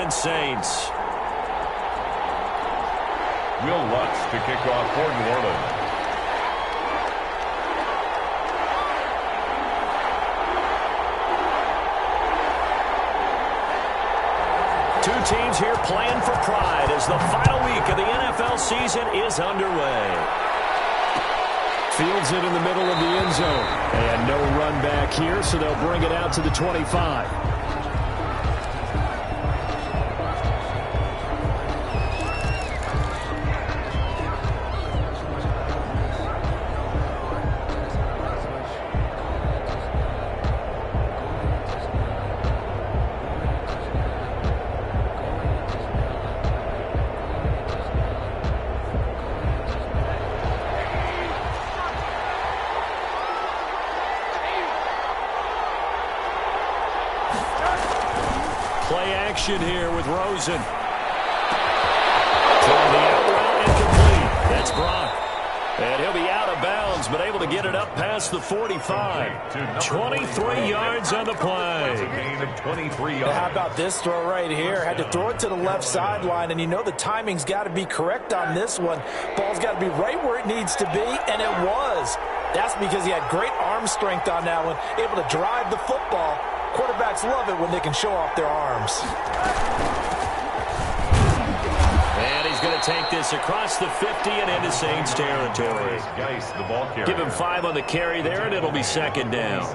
Orleans Saints. Will Lutz to kick off for New Orleans. Two teams here playing for pride as the final week of the NFL season is underway. Fields it in the middle of the end zone. And no run back here, so they'll bring it out to the 25. Play action here with Rosen. Throwing the out route incomplete. That's Gronk. And he'll be out of bounds, but able to get it up past the 45. 23 yards on the play. Gain of 23 yards. How about this throw right here? Had to throw it to the left sideline, and you know the timing's got to be correct on this one. Ball's got to be right where it needs to be, and it was. That's because he had great arm strength on that one, able to drive the football. Quarterbacks love it when they can show off their arms. And he's going to take this across the 50 and into Saints territory. Give him 5 on the carry there, and it'll be second down.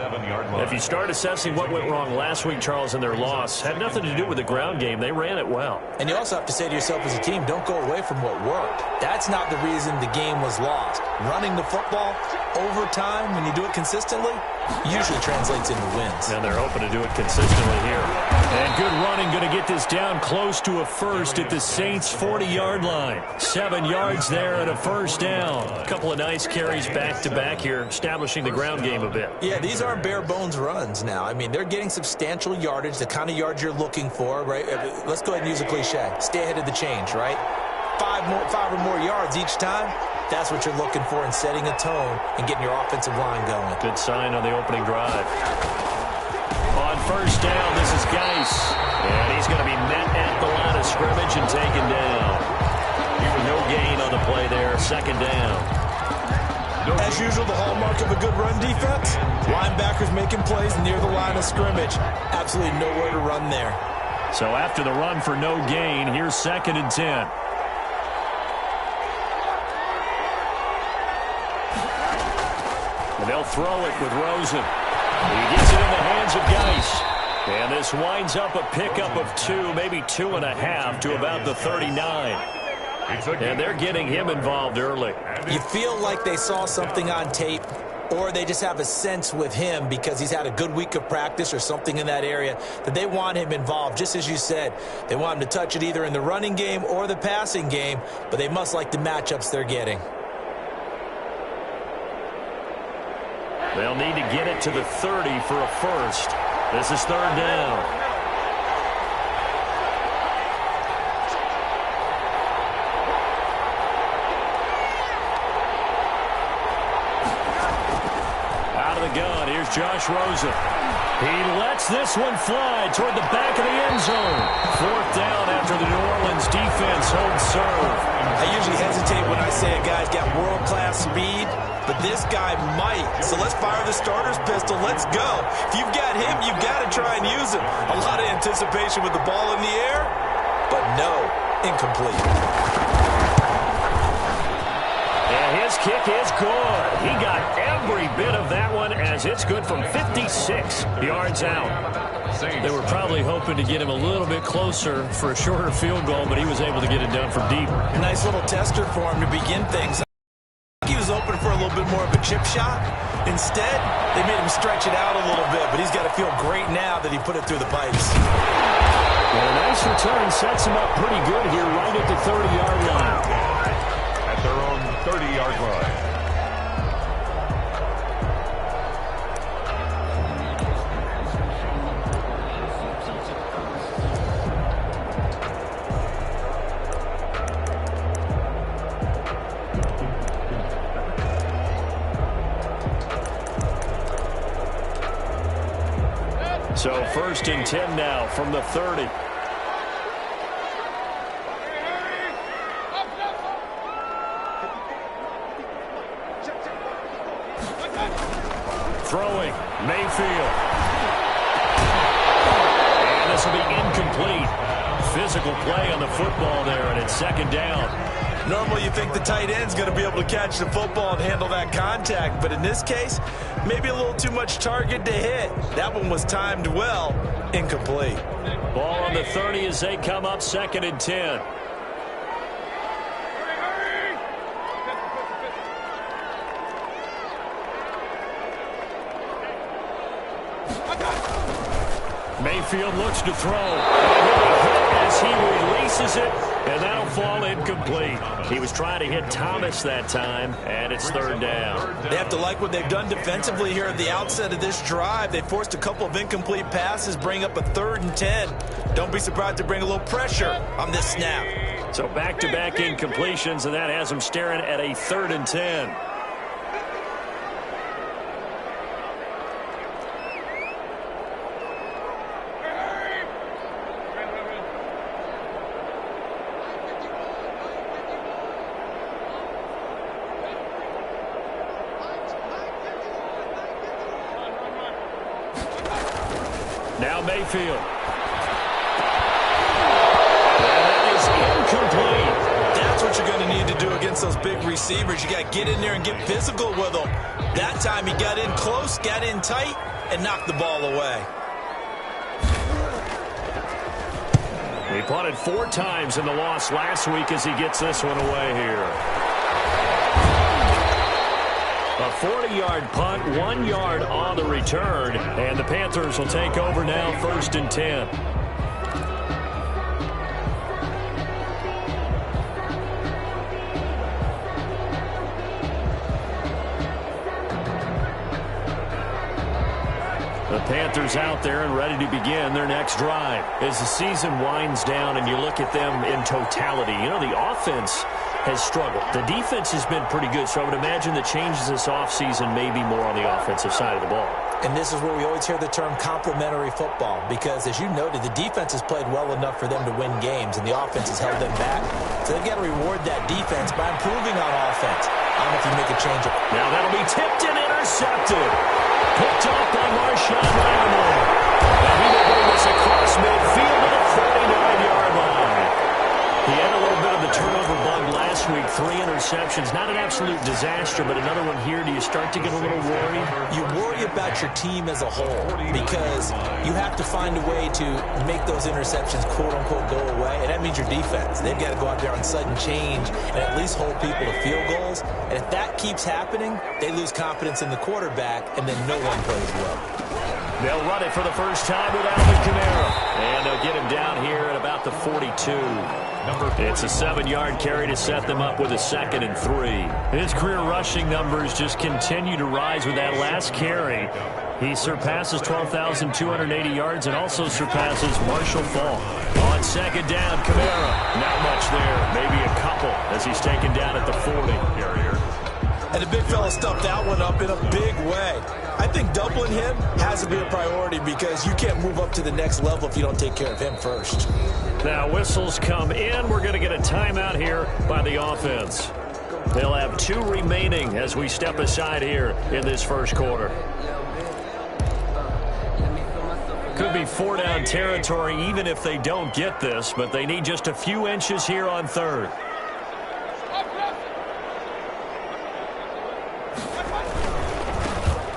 If you start assessing what went wrong last week, Charles, in their loss, had nothing to do with the ground game. They ran it well. And you also have to say to yourself as a team, don't go away from what worked. That's not the reason the game was lost. Running the football over time, when you do it consistently, usually translates into wins. And they're hoping to do it consistently here. And good running, going to get this down close to a first at the Saints' 40-yard line. 7 yards there and a first down. A couple of nice carries back-to-back here, establishing the ground game a bit. Yeah, these aren't bare-bones runs now. I mean, they're getting substantial yardage, the kind of yards you're looking for, right? Let's go ahead and use a cliche. Stay ahead of the change, right? 5 or more yards each time. That's what you're looking for in setting a tone and getting your offensive line going. Good sign on the opening drive. On first down, this is Geis. And he's going to be met at the line of scrimmage and taken down. No gain on the play there. Second down. As usual, the hallmark of a good run defense, linebackers making plays near the line of scrimmage. Absolutely nowhere to run there. So after the run for no gain, here's 2nd and 10. And they'll throw it with Rosen. He gets it in the hands of Geis. And this winds up a pickup of 2, maybe 2.5 to about the 39. And they're getting him involved early. You feel like they saw something on tape, or they just have a sense with him because he's had a good week of practice or something in that area that they want him involved. Just as you said, they want him to touch it either in the running game or the passing game, but they must like the matchups they're getting. They'll need to get it to the 30 for a first. This is 3rd down. Out of the gun, here's Josh Rosen. He lets this one fly toward the back of the end zone. 4th down after the New Orleans defense holds serve. I usually hesitate when I say a guy's got world-class speed, but this guy might. So let's fire the starter's pistol. Let's go. If you've got him, you've got to try and use him. A lot of anticipation with the ball in the air, but no, incomplete. And his kick is good. He got every bit of that one as it's good from 56 yards out. They were probably hoping to get him a little bit closer for a shorter field goal, but he was able to get it done from deep. A nice little tester for him to begin things. He was open for a little bit more of a chip shot. Instead, they made him stretch it out a little bit, but he's got to feel great now that he put it through the pipes. Well, a nice return sets him up pretty good here right at the 30-yard line. At their own 30-yard line. So 1st and 10 now from the 30. incomplete. Physical play on the football there, and it's second down. Normally you think the tight end's going to be able to catch the football and handle that contact, but in this case, maybe a little too much target to hit. That one was timed well, incomplete. Ball on the 30 as they come up, 2nd and 10. Mayfield looks to throw. As he releases it, and that'll fall incomplete. He was trying to hit Thomas that time, and it's 3rd down. They have to like what they've done defensively here at the outset of this drive. They forced a couple of incomplete passes, bring up a 3rd and 10. Don't be surprised to bring a little pressure on this snap. So back-to-back incompletions, and that has them staring at a 3rd and 10. Now Mayfield. And that is incomplete. That's what you're going to need to do against those big receivers. You got to get in there and get physical with them. That time he got in close, got in tight, and knocked the ball away. He punted 4 times in the loss last week as he gets this one away here. A 40-yard punt, 1 yard on the return, and the Panthers will take over now, 1st and 10. The Panthers out there and ready to begin their next drive. As the season winds down and you look at them in totality, you know, the offense has struggled. The defense has been pretty good, so I would imagine the changes this offseason may be more on the offensive side of the ball. And this is where we always hear the term complementary football, because as you noted, the defense has played well enough for them to win games, and the offense has held them back. So they've got to reward that defense by improving on offense. I don't know if you make a change. Now that'll be tipped and intercepted. Picked off by Marshawn Lattimore. And he will bring this across midfield to the 49-yard line. He had a little bit of the turnover bug last week, 3 interceptions. Not an absolute disaster, but another one here. Do you start to get a little worried? You worry about your team as a whole because you have to find a way to make those interceptions, quote-unquote, go away, and that means your defense. They've got to go out there on sudden change and at least hold people to field goals. And if that keeps happening, they lose confidence in the quarterback, and then no one plays well. They'll run it for the first time with Alvin Kamara. And they'll get him down here at about the 42. It's a 7-yard carry to set them up with a 2nd and 3. His career rushing numbers just continue to rise with that last carry. He surpasses 12,280 yards and also surpasses Marshall Faulk. On 2nd down, Kamara. Not much there. Maybe a couple as he's taken down at the 40. And the big fella stuffed that one up in a big way. I think doubling him has to be a priority because you can't move up to the next level if you don't take care of him first. Now whistles come in. We're going to get a timeout here by the offense. They'll have 2 remaining as we step aside here in this first quarter. Could be 4-down territory even if they don't get this, but they need just a few inches here on 3rd.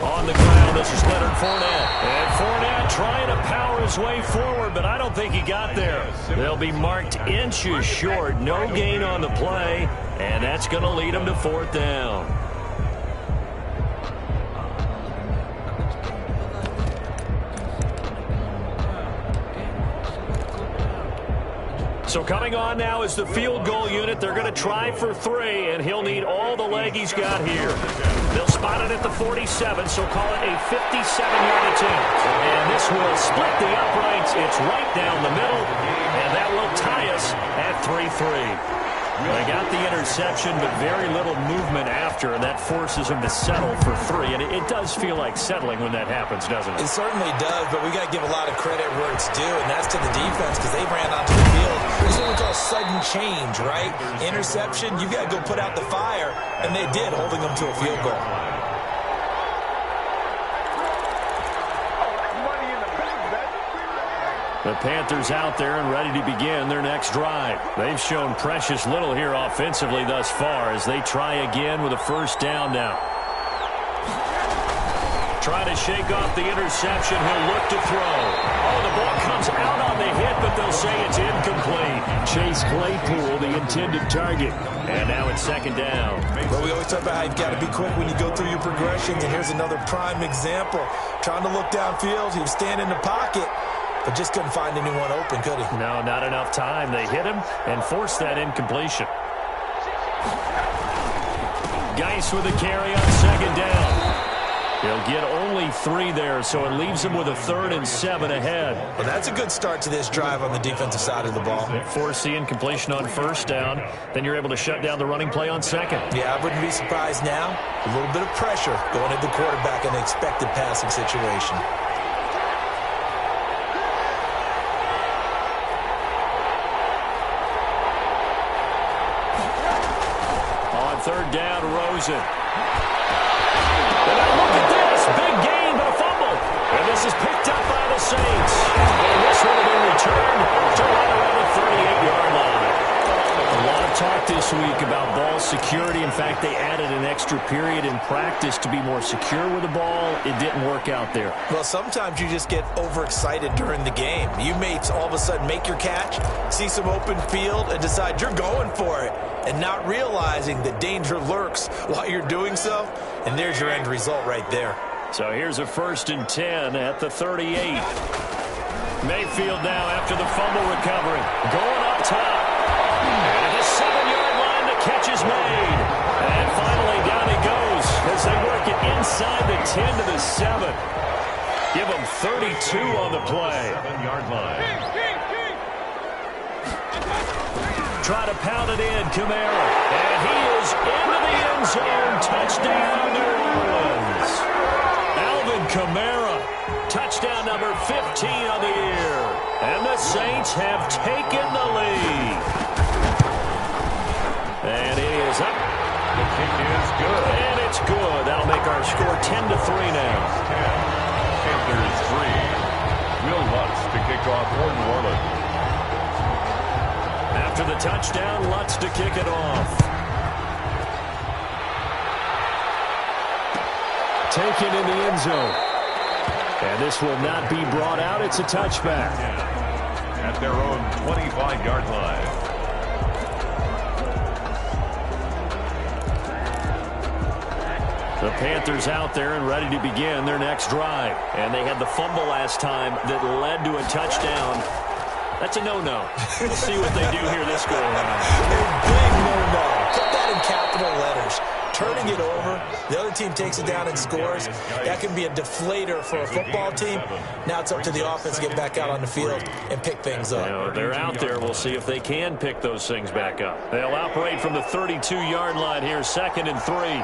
On the ground, this is Leonard Fournette. And Fournette trying to power his way forward, but I don't think he got there. They'll be marked inches short. No gain on the play, and that's going to lead them to 4th down. So coming on now is the field goal unit. They're going to try for 3, and he'll need all the leg he's got here. They'll spot it at the 47, so call it a 57-yard attempt. And this will split the uprights. It's right down the middle, and that will tie us at 3-3. They got the interception, but very little movement after, and that forces them to settle for 3. And it does feel like settling when that happens, doesn't it? It certainly does, but we got to give a lot of credit where it's due, and that's to the defense because they ran onto the field. This is what we call sudden change, right? Interception, you got to go put out the fire, and they did, holding them to a field goal. The Panthers out there and ready to begin their next drive. They've shown precious little here offensively thus far as they try again with a first down now. Try to shake off the interception. He'll look to throw. Oh, the ball comes out on the hit, but they'll say it's incomplete. Chase Claypool, the intended target. And now it's second down. Well, we always talk about how you've got to be quick when you go through your progressions, and here's another prime example. Trying to look downfield, he was standing in the pocket, but just couldn't find anyone open, could he? No, not enough time. They hit him and forced that incompletion. Geis with a carry on second down. He'll get only 3 there, so it leaves him with a 3rd and 7 ahead. Well, that's a good start to this drive on the defensive side of the ball. Force the incompletion on first down. Then you're able to shut down the running play on second. Yeah, I wouldn't be surprised now. A little bit of pressure going at the quarterback in an expected passing situation. On third down, Rosen. And now look at this. Big gain, but a fumble. And this is picked up by the Saints. And this one will be returned to right around the 38-yard line. A lot of talk this week about ball security. In fact, they added an extra period in practice to be more secure with the ball. It didn't work out there. Well, sometimes you just get overexcited during the game. You may all of a sudden make your catch, see some open field, and decide you're going for it, and not realizing that danger lurks while you're doing so. And there's your end result right there. So here's a 1st and 10 at the 38. Mayfield now after the fumble recovery. Going up top. And at the 7-yard line, the catch is made. And finally, down he goes as they work it inside the 10 to the 7. Give him 32 on the play. 7-yard line. Try to pound it in, Kamara. And he is into the end zone. Touchdown, New Orleans. Alvin Kamara. Touchdown number 15 on the year. And the Saints have taken the lead. And it is up. The kick is good. And it's good. That'll make our score 10-3 now. 10. Panthers 3. Will Lutz to kick off for New Orleans. After the touchdown, Lutz to kick it off. Taken in the end zone. And this will not be brought out. It's a touchback. At their own 25-yard line. The Panthers out there and ready to begin their next drive. And they had the fumble last time that led to a touchdown. That's a no-no. We'll see what they do here this go around. A big no-no. Put that in capital letters. Turning it over, the other team takes it down and scores. That can be a deflator for a football team. Now it's up to the offense to get back out on the field and pick things up. You know, they're out there. We'll see if they can pick those things back up. They'll operate from the 32-yard line here, 2nd and 3.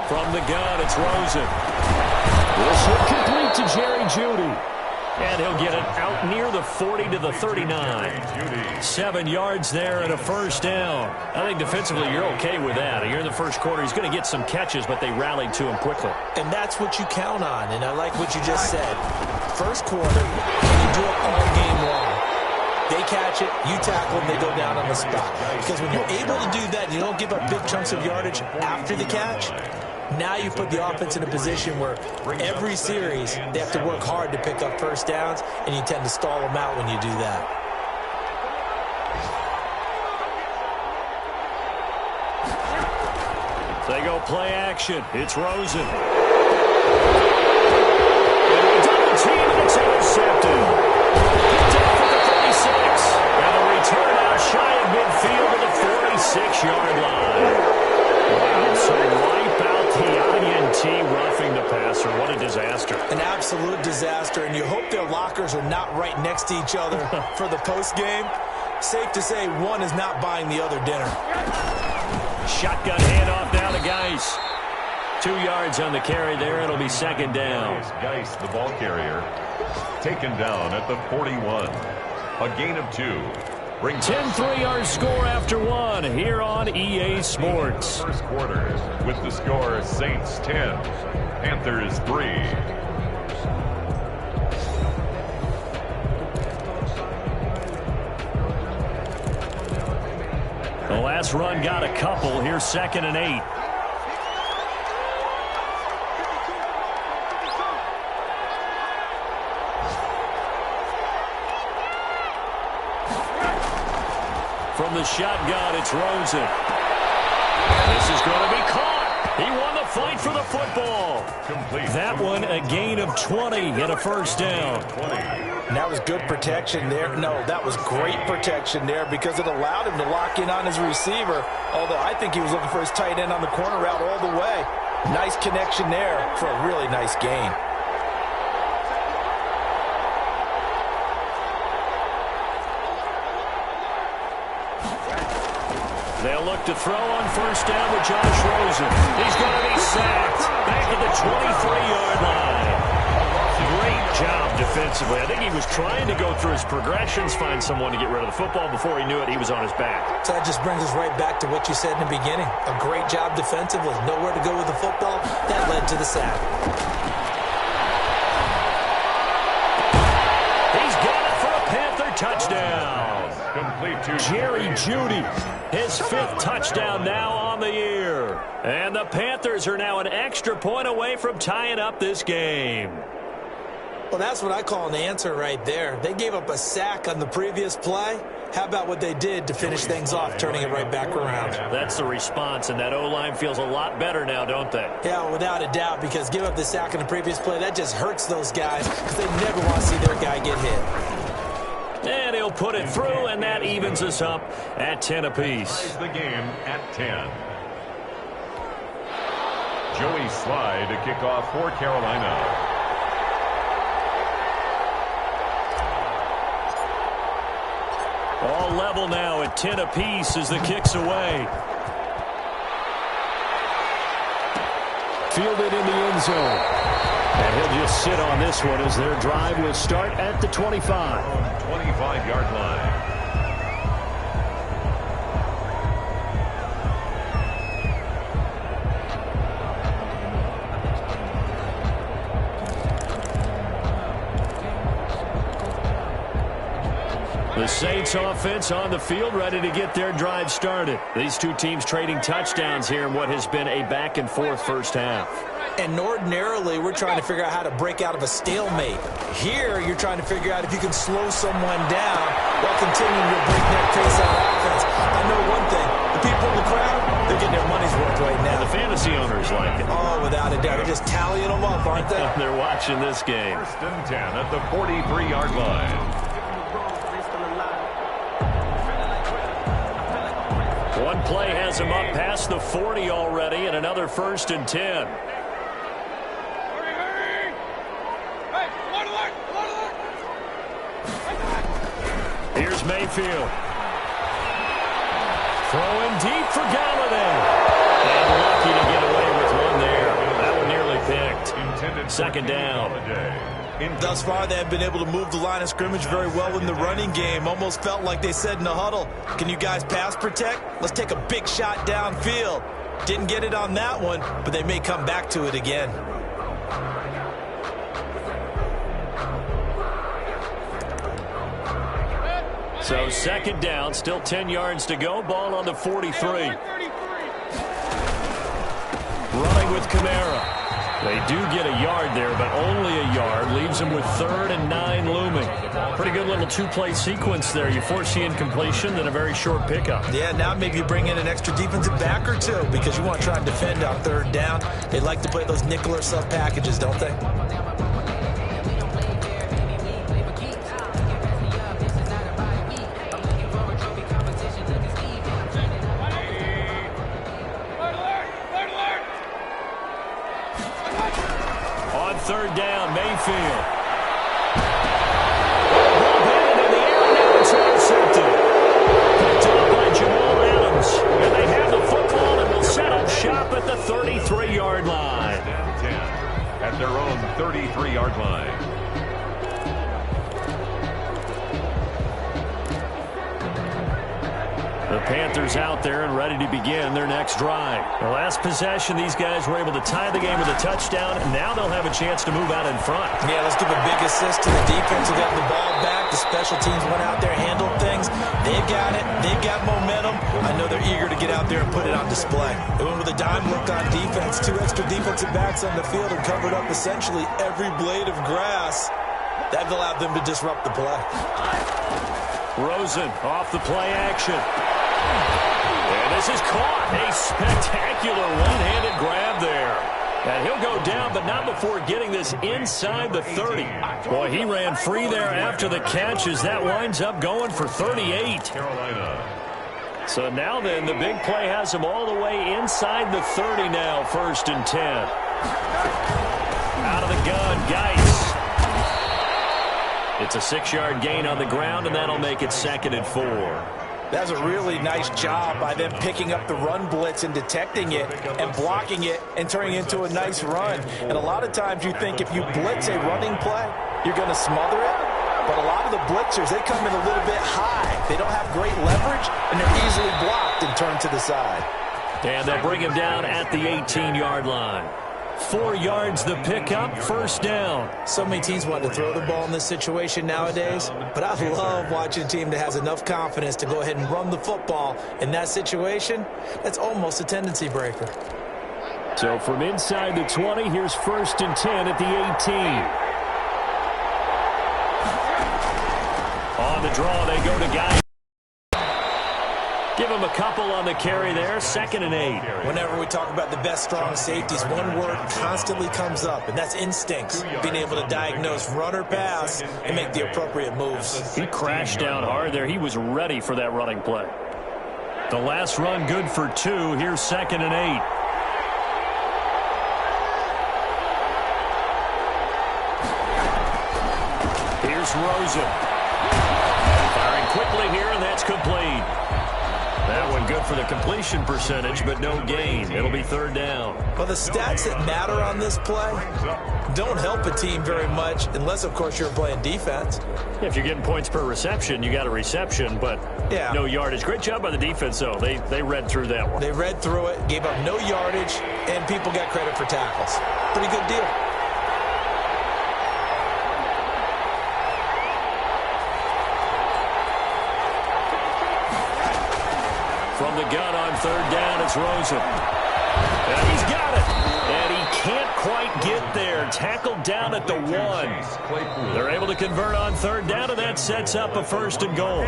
From the gun, it's Rosen. This will complete to Jerry Jeudy. And he'll get it out near the 40 to the 39. 7 yards there and a first down. I think defensively you're okay with that. Here in the first quarter, he's going to get some catches, but they rallied to him quickly. And that's what you count on, and I like what you just said. First quarter, you do it all game long. They catch it, you tackle them, they go down on the spot. Because when you're able to do that, you don't give up big chunks of yardage after the catch. Now you put the offense in a position where every series they have to work hard to pick up first downs, and you tend to stall them out when you do that. They go play action. It's Rosen. Double team, and it's intercepted. Picked up for the 36. And a return out shy of midfield to the 46-yard line. Wow, so wipe out the INT roughing the passer. What a disaster. An absolute disaster, and you hope their lockers are not right next to each other for the postgame. Safe to say one is not buying the other dinner. Shotgun handoff now to Geis. 2 yards on the carry there. It'll be second down. Geis, the ball carrier, taken down at the 41. A gain of 2. 10-3 our score after one here on EA Sports. First quarter with the score Saints 10, Panthers 3. The last run got a couple. Here's 2nd and 8. From the shotgun, it's Rosen. This is going to be caught. He won the fight for the football. Complete. That one a gain of 20 and a first down. And that was good protection there. No, that was great protection there because it allowed him to lock in on his receiver, although I think he was looking for his tight end on the corner route all the way. Nice connection there for a really nice gain. They'll look to throw on first down with Josh Rosen. He's going to be sacked back at the 23-yard line. Great job defensively. I think he was trying to go through his progressions, find someone to get rid of the football. Before he knew it, he was on his back. So that just brings us right back to what you said in the beginning. A great job defensively. Nowhere to go with the football. That led to the sack. He's got it for a Panther touchdown. Complete to Jerry Jeudy, his 5th touchdown now on the year. And the Panthers are now an extra point away from tying up this game. Well, that's what I call an answer right there. They gave up a sack on the previous play. How about what they did to finish things off, turning it right back around? That's the response, and that O-line feels a lot better now, don't they? Yeah, without a doubt, because give up the sack on the previous play, that just hurts those guys because they never want to see their guy get hit. And he'll put it through, and that evens us up at 10 apiece. the game at 10. Joey Slye to kick off for Carolina. All level now at 10 apiece as the kick's away. Fielded in the end zone. And he'll just sit on this one as their drive will start at the 25. 25-yard line. The Saints offense on the field, ready to get their drive started. These two teams trading touchdowns here in what has been a back-and-forth first half. And ordinarily, we're trying to figure out how to break out of a stalemate. Here, you're trying to figure out if you can slow someone down while continuing your breakneck pace on offense. I know one thing. The people in the crowd, they're getting their money's worth right now. The fantasy owners like it. Oh, without a doubt. They're just tallying them up, aren't they? They're watching this game. 1st and 10 at the 43-yard line. One play has him up past the 40 already, and another 1st and 10. Here's Mayfield. Throwing deep for Galladay. And lucky to get away with one there. That one nearly picked. 2nd down. Thus far, they have been able to move the line of scrimmage very well in the running game. Almost felt like they said in the huddle, can you guys pass protect? Let's take a big shot downfield. Didn't get it on that one, but they may come back to it again. So 2nd down, still 10 yards to go. Ball on the 43. Running with Kamara. They do get a yard there, but only a yard. Leaves them with 3rd and 9 looming. Pretty good little two-play sequence there. You force the incompletion, then a very short pickup. Yeah, now maybe you bring in an extra defensive back or two because you want to try and defend on 3rd down. They like to play those nickel or sub packages, don't they? On 3rd down, Mayfield. Ball batted in the air, now it's intercepted. Picked up by Jamal Adams. And they have the football and will set up shop at the 33-yard line. 10 at their own 33-yard line. The Panthers out there and ready to begin their next drive. The last possession, these guys were able to tie the game with a touchdown, and now they'll have a chance to move out in front. Yeah, let's give a big assist to the defense who got the ball back. The special teams went out there, handled things. They've got it. They've got momentum. I know they're eager to get out there and put it on display. They went with a dime look on defense. 2 extra defensive backs on the field and covered up essentially every blade of grass. That allowed them to disrupt the play. Rosen off the play action. And this is caught. A spectacular one-handed grab there. And he'll go down, but not before getting this inside the 30. Boy, he ran free there after the catch as that winds up going for 38. Carolina. So now then, the big play has him all the way inside the 30 now, 1st and 10. Out of the gun, Geis. It's a 6-yard gain on the ground, and that'll make it 2nd and 4. That's a really nice job by them picking up the run blitz and detecting it and blocking it and turning it into a nice run. And a lot of times you think if you blitz a running play, you're going to smother it. But a lot of the blitzers, they come in a little bit high. They don't have great leverage, and they're easily blocked and turned to the side. And they'll bring him down at the 18-yard line. 4 yards the pickup, 1st down. So many teams want to throw the ball in this situation nowadays, but I love watching a team that has enough confidence to go ahead and run the football. In that situation, that's almost a tendency breaker. So from inside the 20, here's 1st and 10 at the 18. On the draw, they go to Guy. Give him a couple on the carry there, 2nd and 8. Whenever we talk about the best strong safeties, one word constantly comes up, and that's instincts. Being able to diagnose run or pass and make the appropriate moves. He crashed down hard there. He was ready for that running play. The last run good for 2. Here's 2nd and 8. Here's Rosen. Firing quickly here, and that's complete. That one good for the completion percentage, but no gain. It'll be 3rd down. Well, the stats that matter on this play don't help a team very much unless, of course, you're playing defense. Yeah, if you're getting points per reception, you got a reception, but no yardage. Great job by the defense, though. They read through that one. They read through it, gave up no yardage, and people got credit for tackles. Pretty good deal. From the gun on 3rd down, it's Rosen. And he's got it. And he can't quite get there. Tackled down at the 1. They're able to convert on 3rd down, and that sets up a 1st and goal.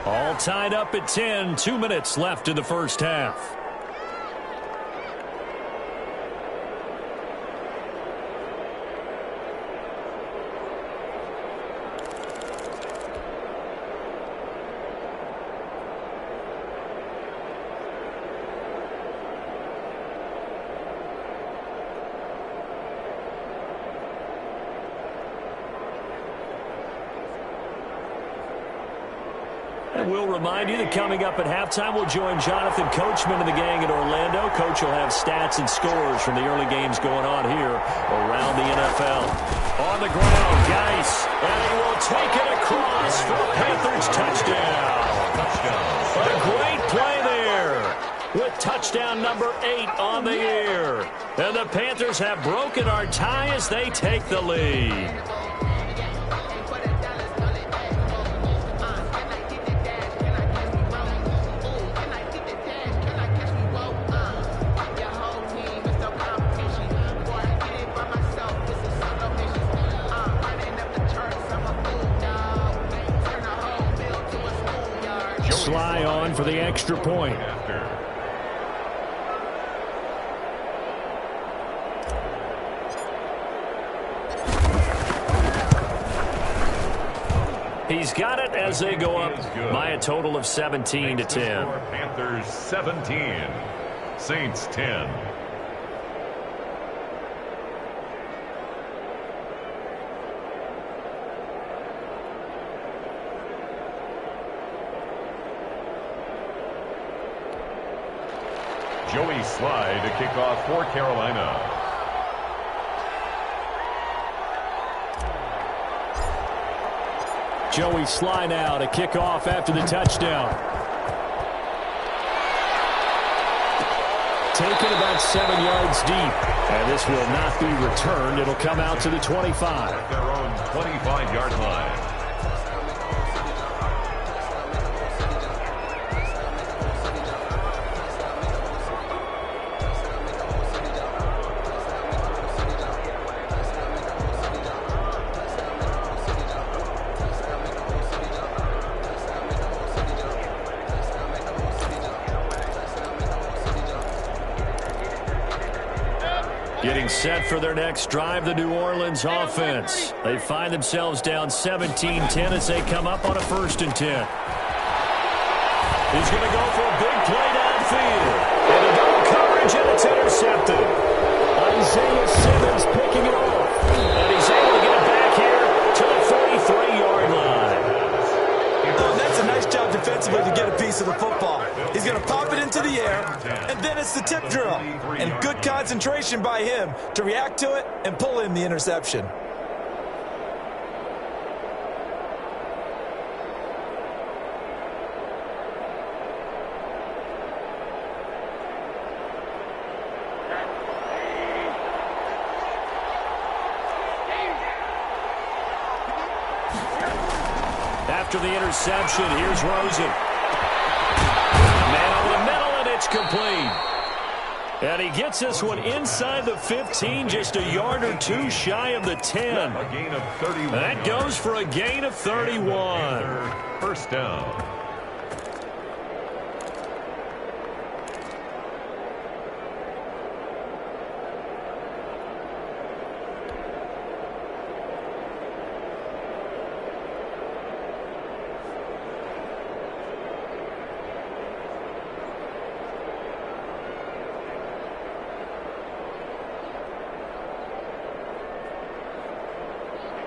All tied up at 10. 2 minutes left in the 1st half. We'll remind you that coming up at halftime, we'll join Jonathan Coachman and the gang in Orlando. Coach will have stats and scores from the early games going on here around the NFL. On the ground, Geis, and he will take it across for a Panthers touchdown. A great play there with touchdown number 8 on the year. And the Panthers have broken our tie as they take the lead. Sly on for the extra point. He's got it as they go up by a total of 17-10. Panthers 17, Saints 10. Joey Sly to kick off for Carolina. Joey Sly now to kick off after the touchdown. Taken about 7 yards deep. And this will not be returned. It'll come out to the 25. At their own 25-yard line. Getting set for their next drive, the New Orleans offense. They find themselves down 17-10 as they come up on a 1st and 10. He's going to go for a big play downfield. And a double coverage, and it's intercepted. Isaiah Simmons picking it off. And he's able to get it back here to the 43-yard line. Oh, that's a nice job defensively to get a piece of the football. He's going to pop it into the air, and then it's the tip drill. And good concentration by him to react to it and pull in the interception. After the interception, here's Rosen. Man over the middle, and it's complete. And he gets this one inside the 15, just a yard or two shy of the 10. A gain of 31. That goes for a gain of 31. First down.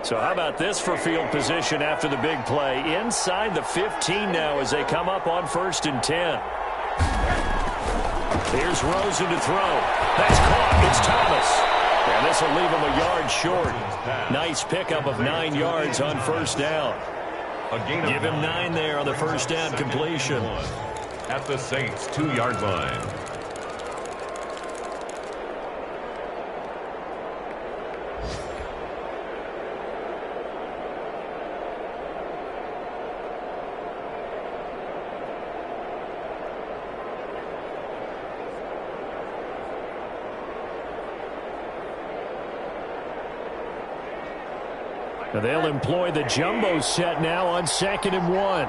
So how about this for field position after the big play? Inside the 15 now as they come up on 1st and 10. Here's Rosen to throw. That's caught. It's Thomas. And this will leave him a yard short. Nice pickup of 9 yards on 1st down. Give him 9 there on the 1st down completion. At the Saints' 2-yard line. Now they'll employ the jumbo set now on 2nd and 1.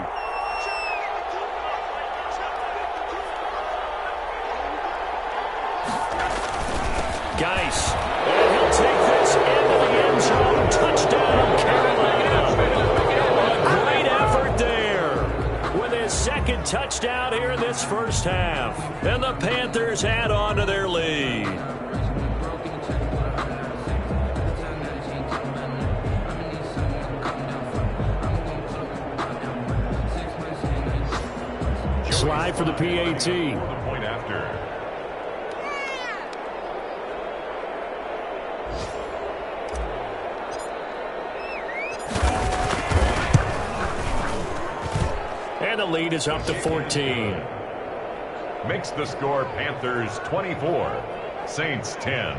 Geis. And he'll take this into the end zone. Touchdown, Carolina. A great effort there with his 2nd touchdown here in this 1st half. And the Panthers add on to their lead. Slide for the PAT. The point after. And the lead is up to 14. Makes the score Panthers 24, Saints 10.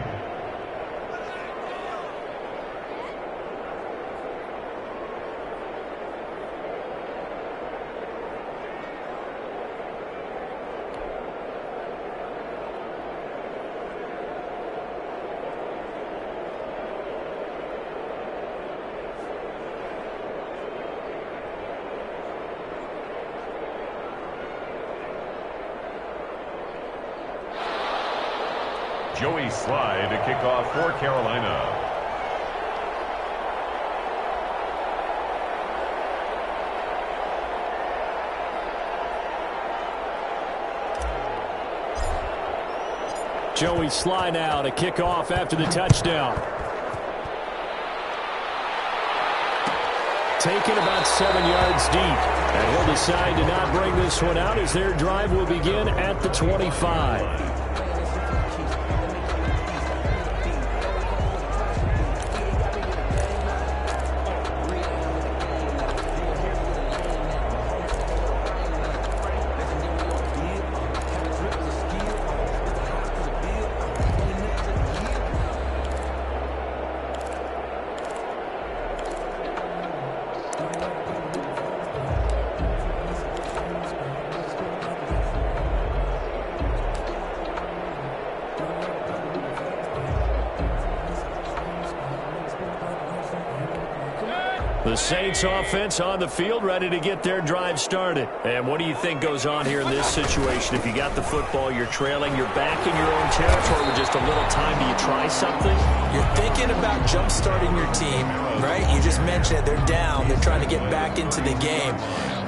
Joey Slye to kick off for Carolina. Joey Slye now to kick off after the touchdown. Taken about 7 yards deep. And he'll decide to not bring this one out as their drive will begin at the 25. The Saints offense on the field, ready to get their drive started. And what do you think goes on here in this situation? If you got the football, you're trailing, you're back in your own territory with just a little time. Do you try something? You're thinking about jump-starting your team, right? You just mentioned it. They're down. They're trying to get back into the game.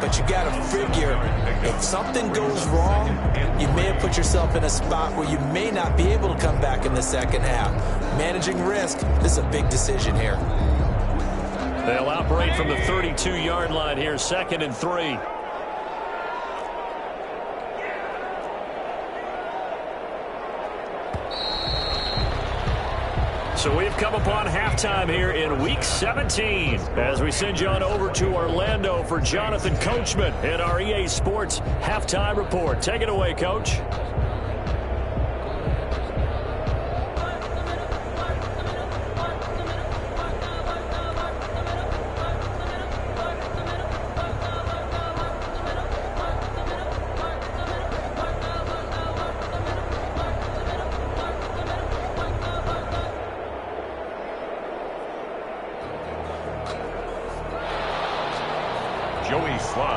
But you got to figure, if something goes wrong, you may have put yourself in a spot where you may not be able to come back in the second half. Managing risk, this is a big decision here. They'll operate from the 32-yard line here, 2nd and 3. So we've come upon halftime here in Week 17 as we send you on over to Orlando for Jonathan Coachman in our EA Sports Halftime Report. Take it away, Coach.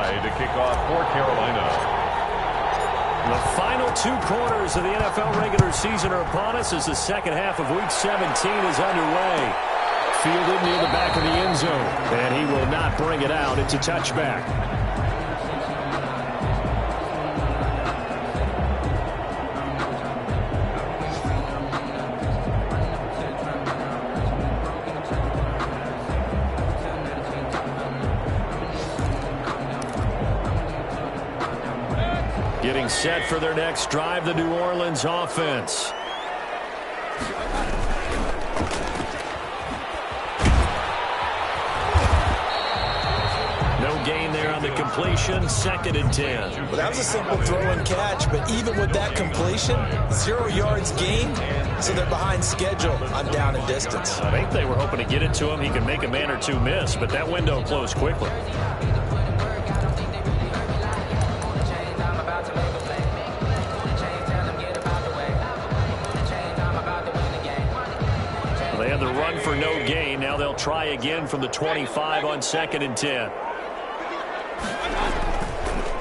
To kick off for Carolina. The final 2 quarters of the NFL regular season are upon us as the second half of Week 17 is underway. Fielded near the back of the end zone, and he will not bring it out. It's a touchback. Getting set for their next drive, the New Orleans offense. No gain there on the completion, 2nd and 10. Well, that was a simple throw and catch, but even with that completion, 0 yards gained, so they're behind schedule on down and distance. I think they were hoping to get it to him. He could make a man or two miss, but that window closed quickly. They had the run for no gain. Now they'll try again from the 25 on 2nd and 10.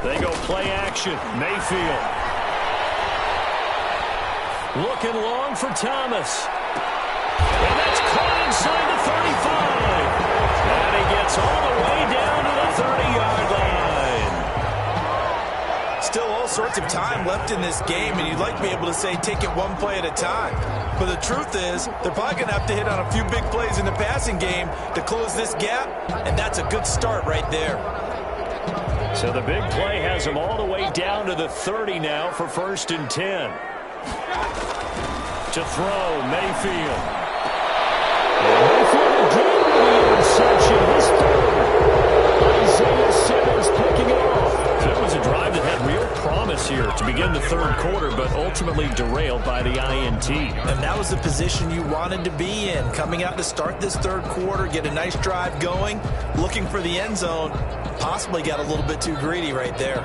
They go play action. Mayfield. Looking long for Thomas. And that's caught inside the 35. And he gets all the way down to the 30-yard line. Still all sorts of time left in this game, and you'd like to be able to say take it one play at a time. But the truth is, they're probably going to have to hit on a few big plays in the passing game to close this gap, and that's a good start right there. So the big play has them all the way down to the 30 now for 1st and 10. To throw, Mayfield. Mayfield again with the interception. His 3rd. Isaiah Simmons picking it off. So it was a drive that had real promise here to begin the 3rd quarter, but ultimately derailed by the INT. And that was the position you wanted to be in, coming out to start this 3rd quarter, get a nice drive going, looking for the end zone, possibly got a little bit too greedy right there.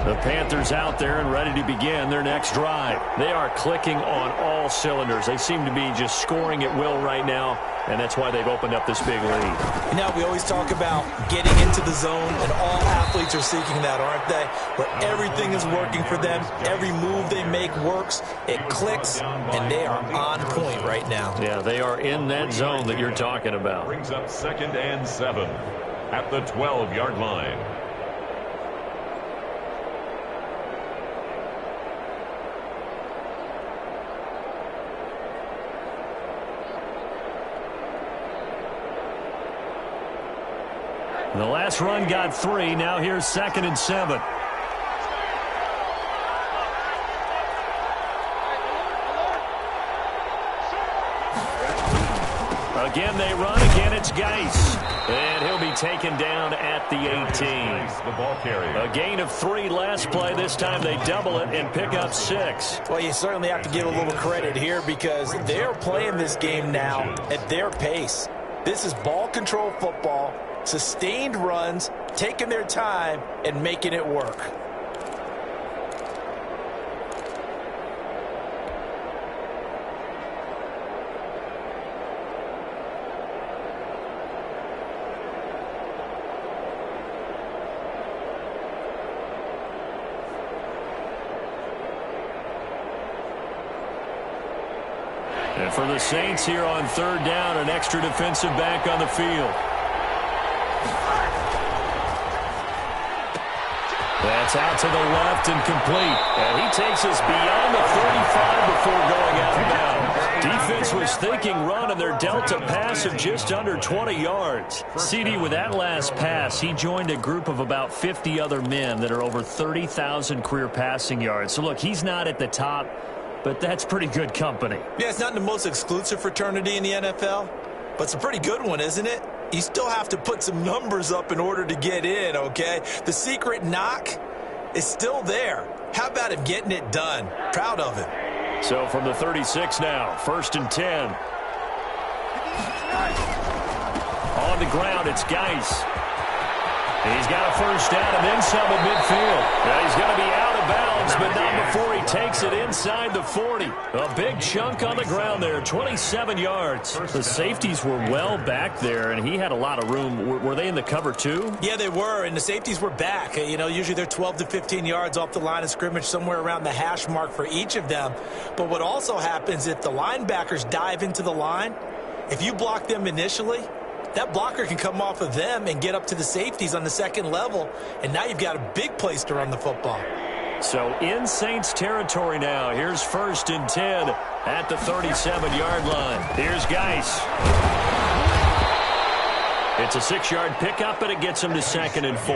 The Panthers out there and ready to begin their next drive. They are clicking on all cylinders. They seem to be just scoring at will right now, and that's why they've opened up this big lead. Now, we always talk about getting into the zone, and all athletes are seeking that, aren't they? Where everything is working for them. Every move they make works. It clicks, and they are on point right now. Yeah, they are in that zone that you're talking about. Brings up 2nd and 7 at the 12-yard line. The last run got 3. Now here's 2nd and 7. Again they run. Again it's Geis. And he'll be taken down at the 18. The ball carrier. A gain of 3 last play. This time they double it and pick up 6. Well, you certainly have to give a little credit here because they're playing this game now at their pace. This is ball control football. Sustained runs, taking their time, and making it work. And for the Saints here on third down, an extra defensive back on the field. That's out to the left and complete. And he takes us beyond the 35 before going out of bounds. Defense was thinking run, and they're dealt a pass of just under 20 yards. CD, with that last pass, he joined a group of about 50 other men that are over 30,000 career passing yards. So, look, he's not at the top, but that's pretty good company. Yeah, it's not the most exclusive fraternity in the NFL, but it's a pretty good one, isn't it? You still have to put some numbers up in order to get in, okay? The secret knock is still there. How about him getting it done? Proud of him. So from the 36 now, 1st and 10. On the ground, it's Geis. He's got a first down and then some at midfield. Now he's going to be out of bounds, but not before he takes it inside the 40. A big chunk on the ground there, 27 yards. The safeties were well back there, and he had a lot of room. Were they in the cover too? Yeah, they were, and the safeties were back. You know, usually they're 12 to 15 yards off the line of scrimmage, somewhere around the hash mark for each of them. But what also happens, if the linebackers dive into the line, if you block them initially, that blocker can come off of them and get up to the safeties on the second level, and now you've got a big place to run the football. So in Saints territory now. Here's 1st and 10 at the 37-yard line. Here's Geis. It's a 6-yard pickup, and it gets him to 2nd and 4.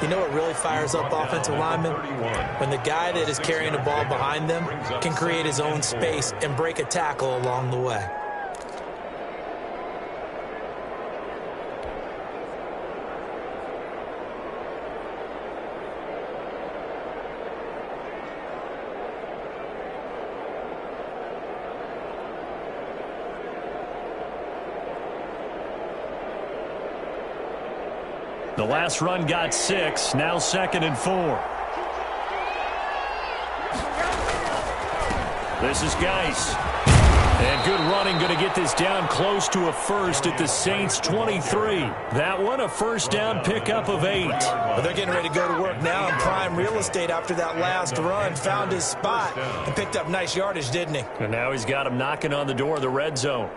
You know what really fires up offensive linemen? When the guy that is carrying the ball behind them can create his own space and break a tackle along the way. The last run got 6, now 2nd and 4. This is Geis. And good running, going to get this down close to a first at the Saints 23. That one, a first down pickup of 8. Well, they're getting ready to go to work now in prime real estate after that last run. Found his spot and picked up nice yardage, didn't he? And now he's got him knocking on the door of the red zone.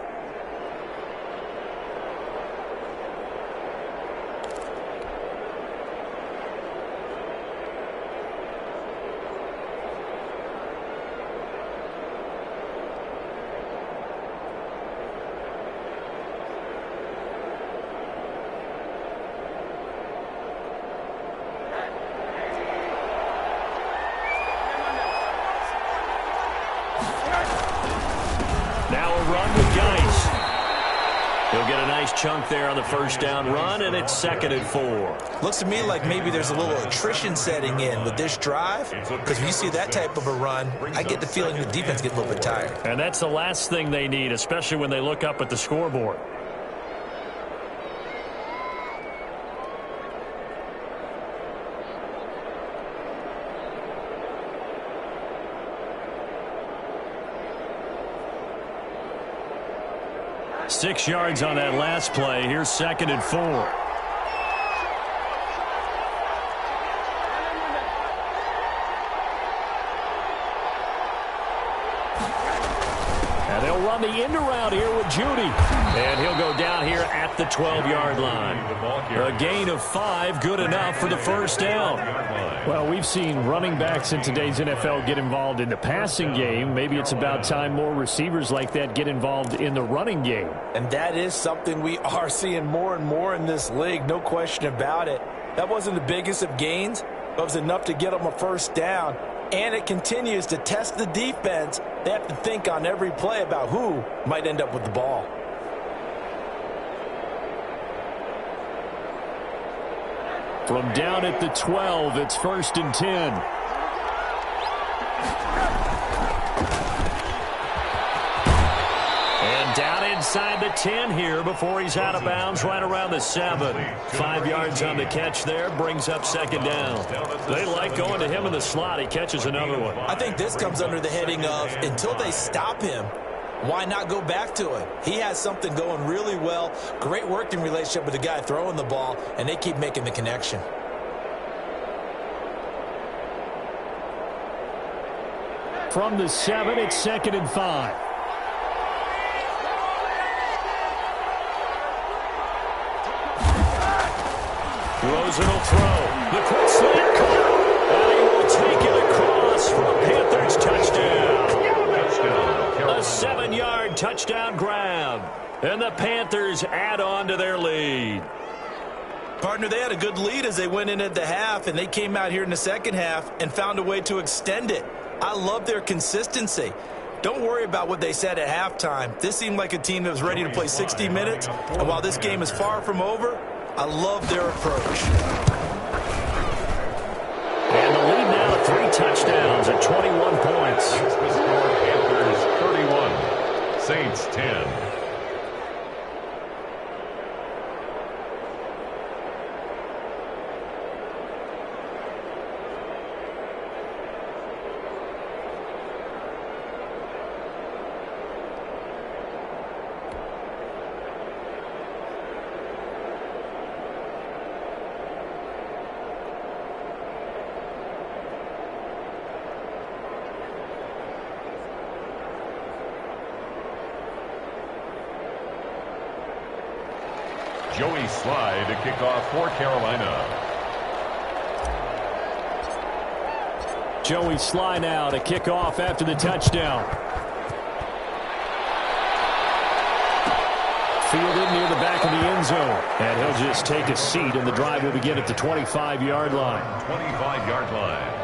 Chunk there on the first down run, and it's 2nd and 4. Looks to me like maybe there's a little attrition setting in with this drive, because when you see that type of a run, I get the feeling the defense gets a little bit tired. And that's the last thing they need, especially when they look up at the scoreboard. Six yards on that last play. Here's 2nd and 4. And they'll run the end around here with Judy. And he'll go down here at the 12-yard line. A gain of 5, good enough for the first down. Well, we've seen running backs in today's NFL get involved in the passing game. Maybe it's about time more receivers like that get involved in the running game. And that is something we are seeing more and more in this league, no question about it. That wasn't the biggest of gains, but it was enough to get them a first down. And it continues to test the defense. They have to think on every play about who might end up with the ball. From down at the 12, it's 1st and 10. And down inside the 10 here before he's out of bounds right around the 7. 5 yards on the catch there, brings up second down. They like going to him in the slot. He catches another one. I think this comes under the heading of until they stop him, why not go back to it? He has something going really well. Great working relationship with the guy throwing the ball, and they keep making the connection. From the 7, it's 2nd and 5. Rosen will throw. The quick slant caught. And he will take it across for a Panthers touchdown. A 7-yard touchdown grab. And the Panthers add on to their lead. Partner, they had a good lead as they went in at the half, and they came out here in the second half and found a way to extend it. I love their consistency. Don't worry about what they said at halftime. This seemed like a team that was ready to play 60 minutes, and while this game is far from over, I love their approach. And the lead now to 3 touchdowns at 21 points. Panthers 31, Saints 10. Joey Slye to kick off for Carolina. Joey Slye now to kick off after the touchdown. Fielded near the back of the end zone. And he'll just take a seat, and the drive will begin at the 25-yard line. 25-yard line.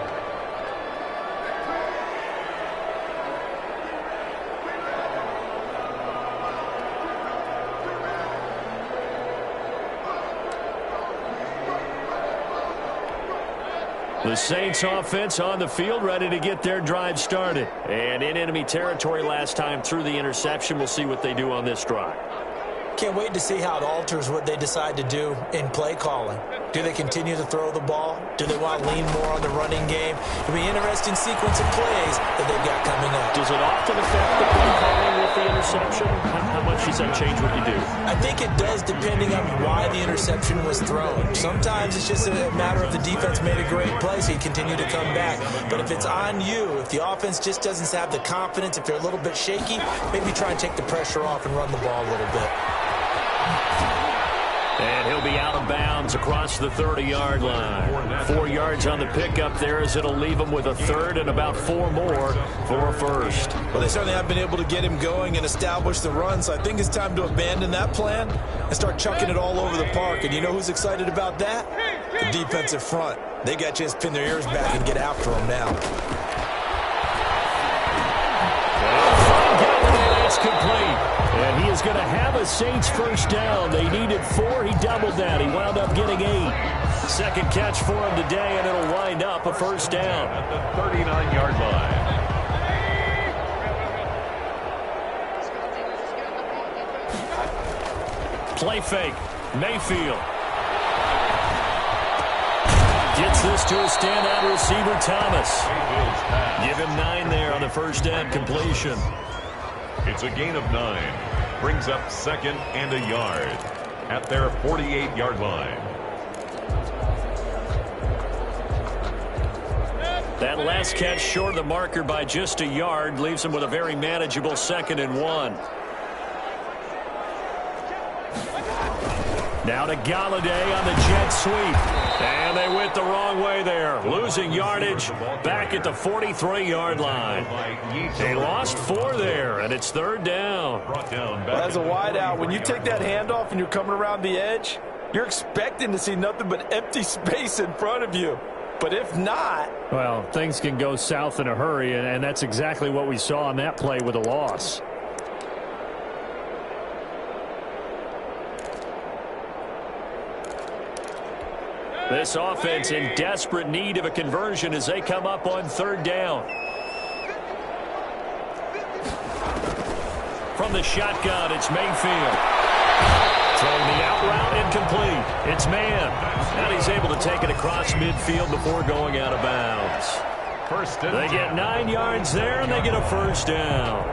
The Saints offense on the field, ready to get their drive started. And in enemy territory last time through the interception. We'll see what they do on this drive. Can't wait to see how it alters what they decide to do in play calling. Do they continue to throw the ball? Do they want to lean more on the running game? It'll be an interesting sequence of plays that they've got coming up. Does it often affect the play calling with the interception? How much does that change what you do? I think it does, depending on why the interception was thrown. Sometimes it's just a matter of the defense made a great play, so you continue to come back. But if it's on you, if the offense just doesn't have the confidence, if they're a little bit shaky, maybe try and take the pressure off and run the ball a little bit. And he'll be out of bounds across the 30-yard line. 4 yards on the pickup there as it'll leave him with a third and about 4 more for a first. Well, they certainly have been able to get him going and establish the run, so I think it's time to abandon that plan and start chucking it all over the park. And you know who's excited about that? The defensive front. They got a chance to pin their ears back and get after him now. It's complete. And he is going to have a Saints first down. They needed 4. He doubled that. He wound up getting 8. Second catch for him today, and it'll wind up a first down. At the 39-yard line. Play fake. Mayfield. Gets this to a standout receiver, Thomas. Give him 9 there on the first down completion. It's a gain of 9. Brings up second and a yard at their 48-yard line. That last catch short of the marker by just a yard leaves him with a very manageable 2nd and 1. Now to Galladay on the jet sweep. And they went the wrong way there. Losing yardage back at the 43-yard line. They lost 4 there, and it's 3rd down. Well, as a wideout, when you take that handoff and you're coming around the edge, you're expecting to see nothing but empty space in front of you. But if not... Well, things can go south in a hurry, and that's exactly what we saw on that play with a loss. This offense in desperate need of a conversion as they come up on 3rd down. From from the shotgun. It's Mayfield. Throwing the out route incomplete. It's man. And he's able to take it across midfield before going out of bounds. They get 9 yards there, and they get a first down.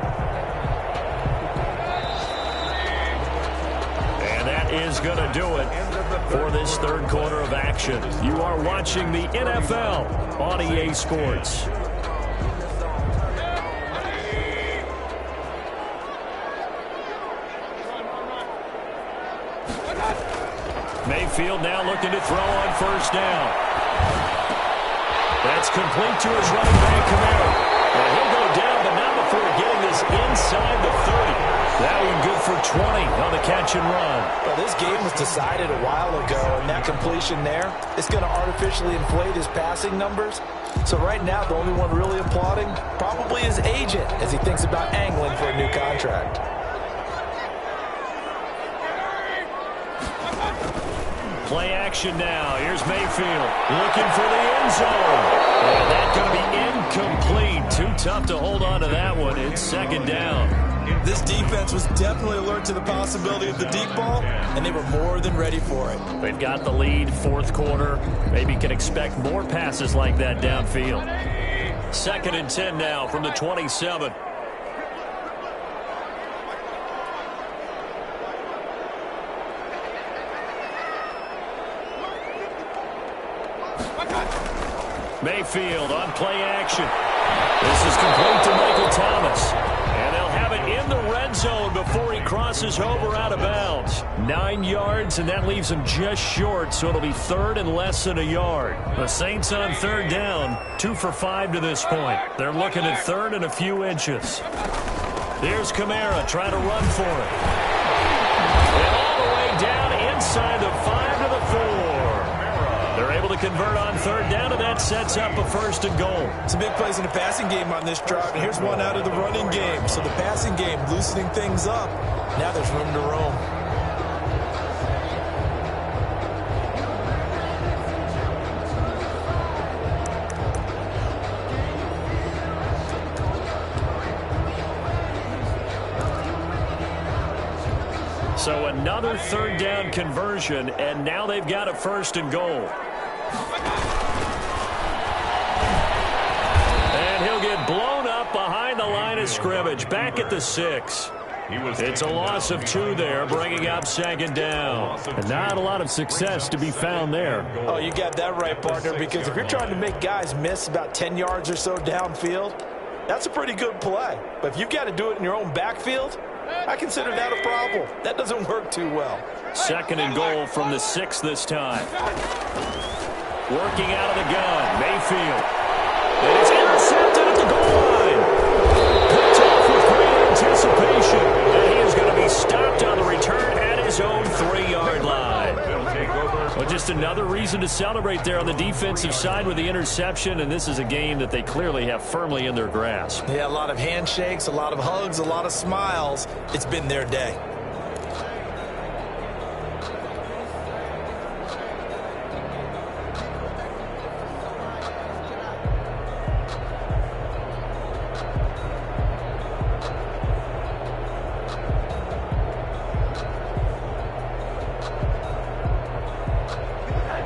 And that is going to do it for this third quarter of action. You are watching the NFL on EA Sports. Mayfield now looking to throw on first down. That's complete to his running back, Camara. And he'll go down, but not before getting this inside the 30. That one good for 20 on the catch and run. Well, this game was decided a while ago, and that completion there is going to artificially inflate his passing numbers. So right now, the only one really applauding probably his agent as he thinks about angling for a new contract. Play action now. Here's Mayfield looking for the end zone. And that's going to be incomplete. Too tough to hold on to that one. It's second down. This defense was definitely alert to the possibility of the deep ball, and they were more than ready for it. They've got the lead, fourth quarter. Maybe can expect more passes like that downfield. 2nd and 10 now from the 27. Mayfield on play action. This is complete to Michael Thomas. And they'll have it in the red zone before he crosses over out of bounds. 9 yards, and that leaves him just short, so it'll be third and less than a yard. The Saints on third down, 2 for 5 to this point. They're looking at third and a few inches. Here's Camara trying to run for it. And all the way down inside the 5 to the 4. They're able to convert on third down, and that sets up a first and goal. Some big plays in the passing game on this drive, and here's one out of the running game. So the passing game loosening things up. Now there's room to roam. So another third down conversion, and now they've got a first and goal. And he'll get blown up behind the line of scrimmage, back at the 6. It's a loss of 2 there, bringing up second down. And not a lot of success to be found there. Oh, you got that right, partner, because if you're trying to make guys miss about 10 yards or so downfield, that's a pretty good play. But if you've got to do it in your own backfield, I consider that a problem. That doesn't work too well. 2nd and goal from the 6 this time. Working out of the gun, Mayfield. And it's intercepted at the goal line. Picked off with great anticipation. And he is going to be stopped on the return at his own 3-yard line. Well, just another reason to celebrate there on the defensive side with the interception, and this is a game that they clearly have firmly in their grasp. Yeah, a lot of handshakes, a lot of hugs, a lot of smiles. It's been their day.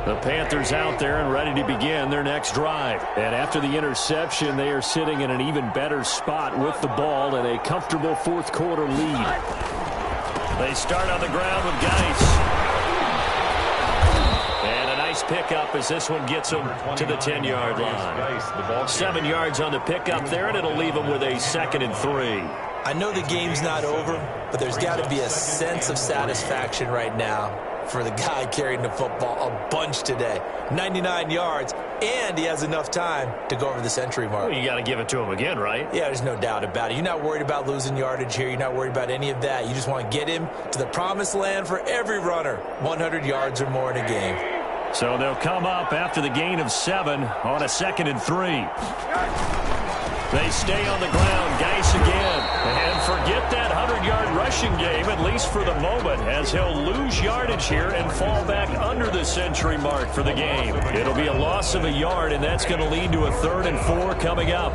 The Panthers out there and ready to begin their next drive. And after the interception, they are sitting in an even better spot with the ball and a comfortable fourth quarter lead. They start on the ground with Geis. And a nice pickup as this one gets them to the 10-yard line. 7 yards on the pickup there, and it'll leave them with a 2nd and 3. I know the game's not over, but there's got to be a sense of satisfaction right now for the guy carrying the football a bunch today. 99 yards, and he has enough time to go over the century mark. Well, you got to give it to him again, right? Yeah, there's no doubt about it. You're not worried about losing yardage here. You're not worried about any of that. You just want to get him to the promised land for every runner. 100 yards or more in a game. So they'll come up after the gain of 7 on a 2nd and 3. They stay on the ground. Geis again. And forget that 100-yard rushing game, at least for the moment, as he'll lose yardage here and fall back under the century mark for the game. It'll be a loss of a yard, and that's going to lead to a 3rd and 4 coming up.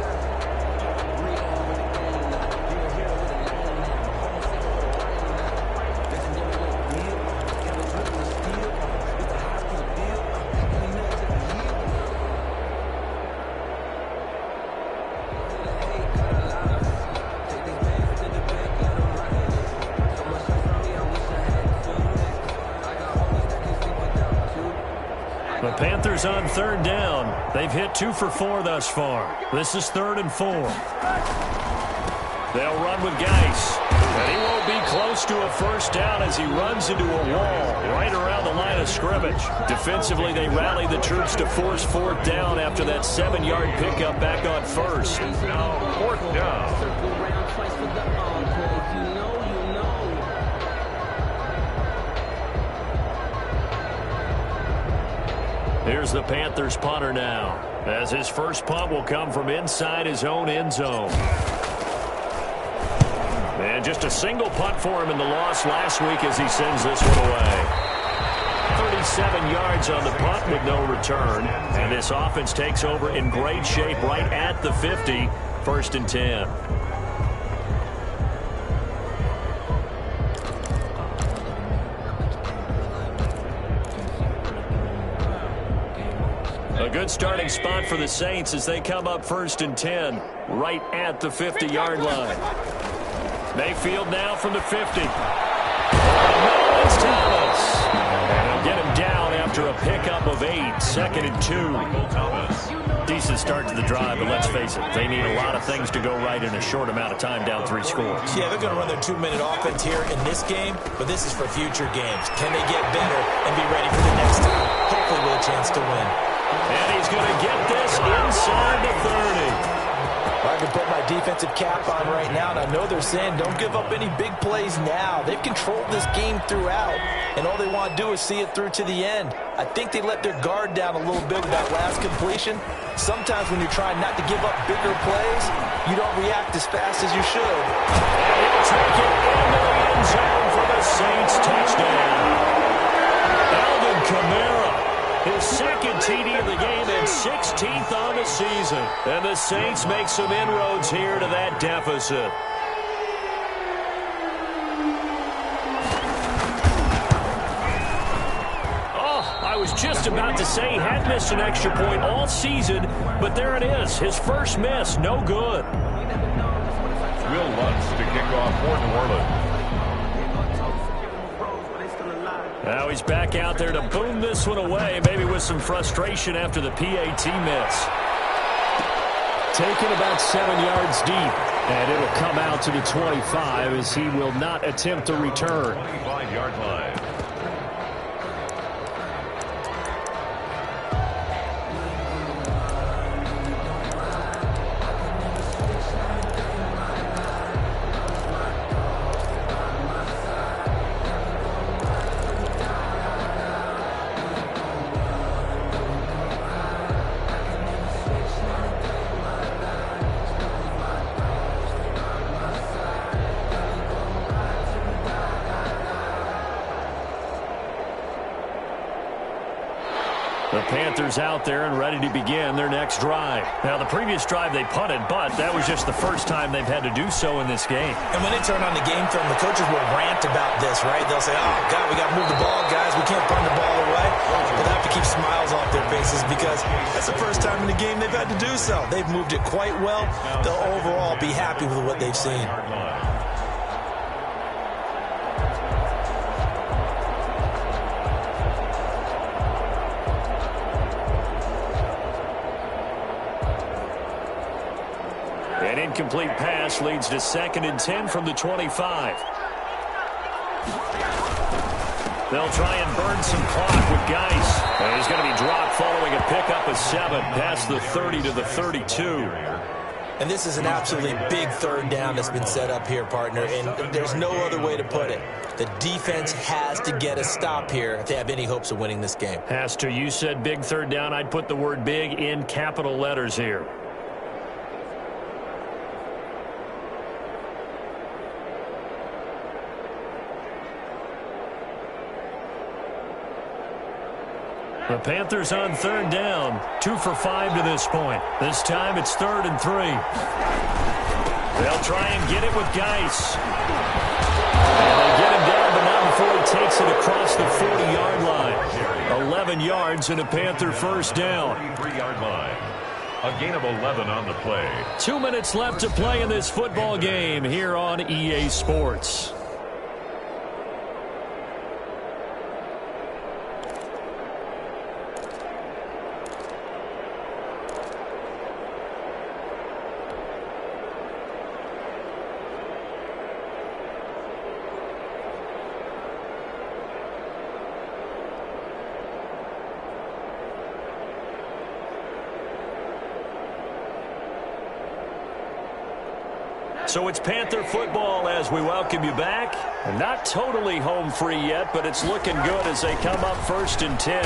The Panthers on third down. They've hit 2 for 4 thus far. This is 3rd and 4. They'll run with Geis. And he won't be close to a first down as he runs into a wall right around the line of scrimmage. Defensively, they rally the troops to force 4th down after that 7-yard pickup back on first. Now 4th down. Here's the Panthers punter now, as his first punt will come from inside his own end zone. And just a single punt for him in the loss last week as he sends this one away. 37 yards on the punt with no return. And this offense takes over in great shape right at the 50, 1st and 10. A good starting spot for the Saints as they come up 1st and 10, right at the 50-yard line. Mayfield now from the 50. It's Thomas. And they'll get him down after a pickup of 8, 2nd and 2. Decent start to the drive, but let's face it, they need a lot of things to go right in a short amount of time down 3 scores. Yeah, they're going to run their 2-minute offense here in this game, but this is for future games. Can they get better and be ready for the next time? Hopefully with a chance to win. And he's going to get this inside the 30. I can put my defensive cap on right now, and I know they're saying don't give up any big plays now. They've controlled this game throughout, and all they want to do is see it through to the end. I think they let their guard down a little bit with that last completion. Sometimes when you're trying not to give up bigger plays, you don't react as fast as you should. And he'll take it into the end zone for the Saints touchdown. Alvin Kamara. His 2nd TD of the game and 16th on the season. And the Saints make some inroads here to that deficit. Oh, I was just about to say he had missed an extra point all season, but there it is. His first miss, no good. Will Lutz to kick off for New Orleans. Now he's back out there to boom this one away, maybe with some frustration after the PAT miss. Taken about 7 yards deep, and it'll come out to the 25 as he will not attempt to return. 25-yard line. The Panthers out there and ready to begin their next drive. Now, the previous drive they punted, but that was just the first time they've had to do so in this game. And when they turn on the game film, the coaches will rant about this, right? They'll say, oh, God, we got to move the ball, guys. We can't punt the ball away. But they have to keep smiles off their faces because that's the first time in the game they've had to do so. They've moved it quite well. They'll overall be happy with what they've seen. An incomplete pass leads to 2nd and 10 from the 25. They'll try and burn some clock with Geis. And he's going to be dropped following a pickup of 7 past the 30 to the 32. And this is an absolutely big 3rd down that's been set up here, partner, and there's no other way to put it. The defense has to get a stop here if they have any hopes of winning this game. Has to. You said big 3rd down. I'd put the word big in capital letters here. The Panthers on 3rd down, 2 for 5 to this point. This time it's 3rd and 3. They'll try and get it with Geis. And they get him down, but not before he takes it across the 40-yard line. 11 yards and a Panther first down. 3-yard line. A gain of 11 on the play. 2 minutes left to play in this football game here on EA Sports. So it's Panther football as we welcome you back. Not totally home free yet, but it's looking good as they come up 1st and 10.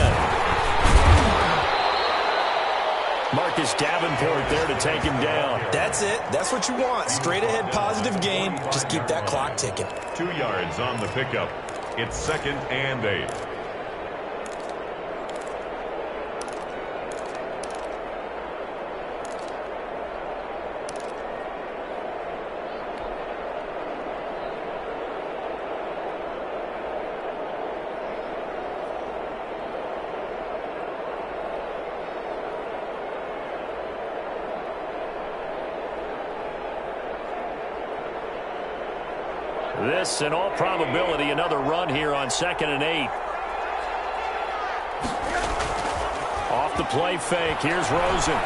Marcus Davenport there to take him down. That's it. That's what you want. Straight ahead positive gain. Just keep that clock ticking. 2 yards on the pickup. It's 2nd and 8. This, in all probability, another run here on 2nd and 8. Off the play fake. Here's Rosen. Oh,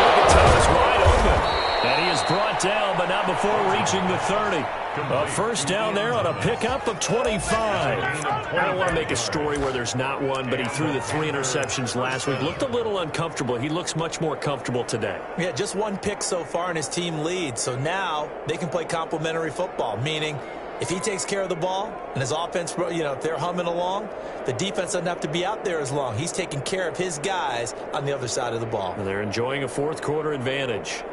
look at Thomas wide open. And he is brought down, but not before reaching the 30. A first down there on a pickup of 25. I don't want to make a story where there's not one, but he threw the 3 interceptions last week. Looked a little uncomfortable. He looks much more comfortable today. Yeah, just 1 pick so far and his team leads. So now they can play complementary football, meaning if he takes care of the ball and his offense, if they're humming along, the defense doesn't have to be out there as long. He's taking care of his guys on the other side of the ball. And they're enjoying a 4th quarter advantage.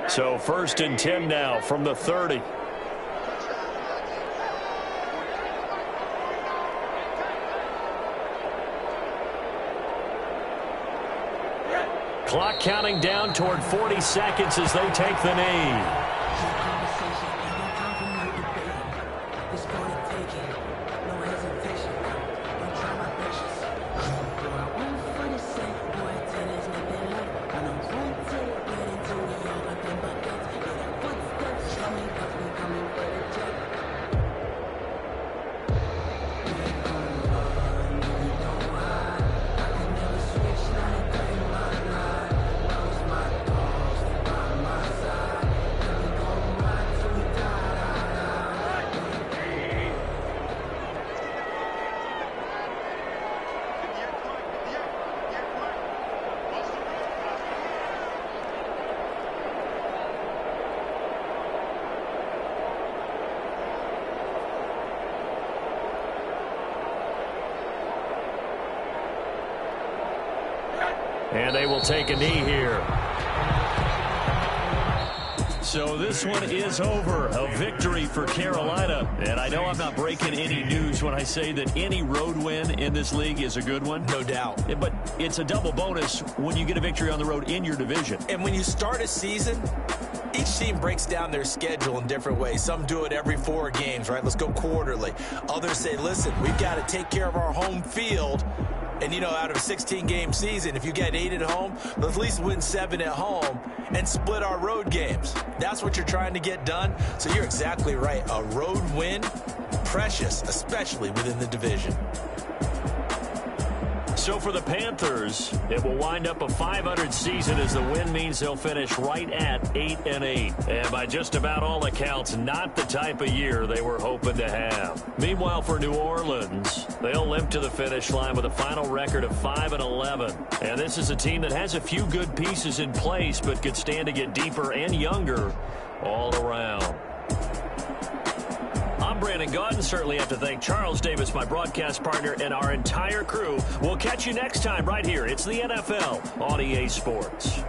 So 1st and 10 now from the 30. Clock counting down toward 40 seconds as they take the knee. And they will take a knee here. So this one is over. A victory for Carolina. And I know I'm not breaking any news when I say that any road win in this league is a good one. No doubt. But it's a double bonus when you get a victory on the road in your division. And when you start a season, each team breaks down their schedule in different ways. Some do it every 4 games, right? Let's go quarterly. Others say, listen, we've got to take care of our home field. And, out of a 16-game season, if you get 8 at home, let's at least win 7 at home and split our road games. That's what you're trying to get done. So you're exactly right. A road win, precious, especially within the division. So for the Panthers, it will wind up a .500 season as the win means they'll finish right at 8-8. And by just about all accounts, not the type of year they were hoping to have. Meanwhile, for New Orleans, they'll limp to the finish line with a final record of 5-11. And this is a team that has a few good pieces in place, but could stand to get deeper and younger all around. I'm Brandon Gaudin. Certainly have to thank Charles Davis, my broadcast partner, and our entire crew. We'll catch you next time right here. It's the NFL on EA Sports.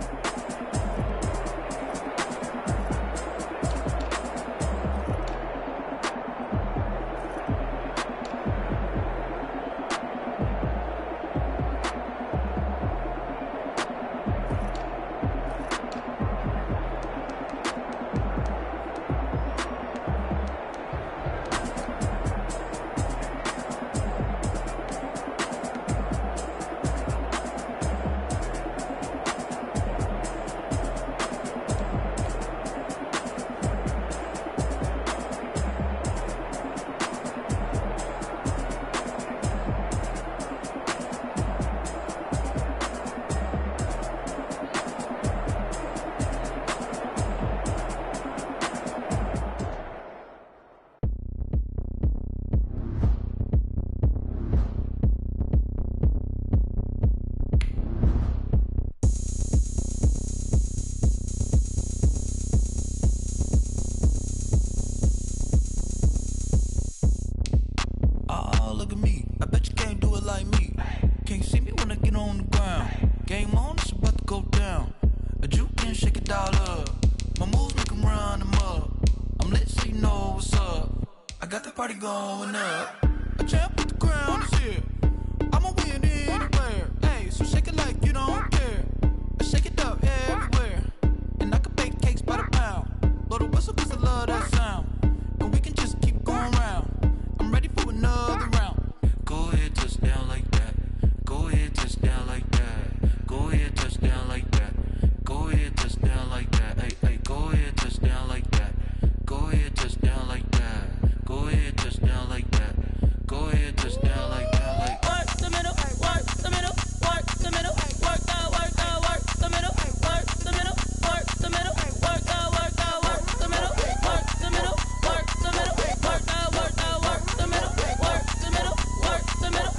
look at me. I bet you can't do it like me. Can't see me when I get on the ground. Game on, it's about to go down. A juke and shake it all up. My moves make them run them up. I'm lit so you know what's up. I got the party going up. A champ with the crown is here. I'ma win anywhere. Hey, so shake it like you don't care. I shake it up everywhere. And I can bake cakes by the pound. Blow the whistle cause I love that sound. And we can just keep going round. I'm ready for another round. Go ahead, touch down like that. Go ahead, touch down like that. Go ahead, touch down like that. Go ahead, touch down like that. Hey, hey, go ahead, touch down like that. Go ahead, touch down like that. Go ahead, touch down like that. Go ahead, touch down like that. Like work the middle, work the middle, work the middle, work the middle, work the middle, work the middle, work the middle, work the middle, work the middle, work the middle, work the middle, work the middle,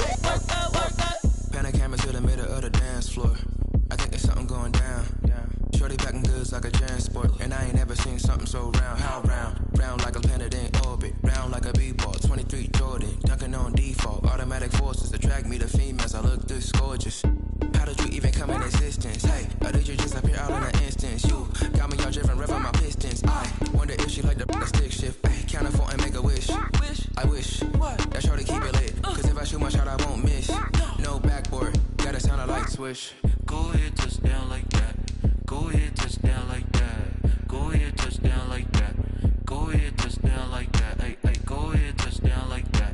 work the. Pan a camera to the middle of the dance floor. I think there's something going down. Shorty packing goods like a transport, and I ain't never seen something so round. How round? Round like a planet in orbit, round like a b-ball. 23 Jordan, dunking on default. Automatic forces attract me to females. I look this gorgeous. How did you even come in existence? Hey, or did you just appear out in an instance? You got me all driven, revving my pistons. I wonder if she like the stick shift. Ay, count it 4 and make a wish. I wish that shorty keep it lit. Cause if I shoot my shot, I won't miss. No backboard, gotta sound a light swish. Go ahead, touch down like that. Go ahead, touch down like that. Go ahead, touch down like that. Go ahead, touch down like that. Hey, hey, go ahead, touch down like that.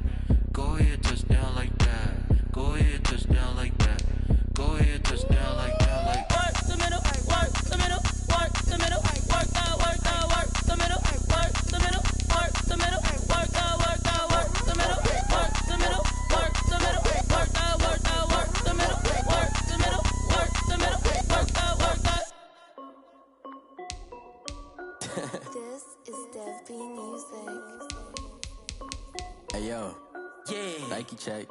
Go ahead, touch down like that. Go ahead, touch down like that. Go ahead, touch down like that. Like work the middle, work the middle, work the middle, work the middle, work the middle, work the middle, work the middle, work the middle, work the middle, work the middle, work the middle, work the middle, work the middle, work the middle, work the. This is Dev B Music. Hey yo, yeah, Nike check.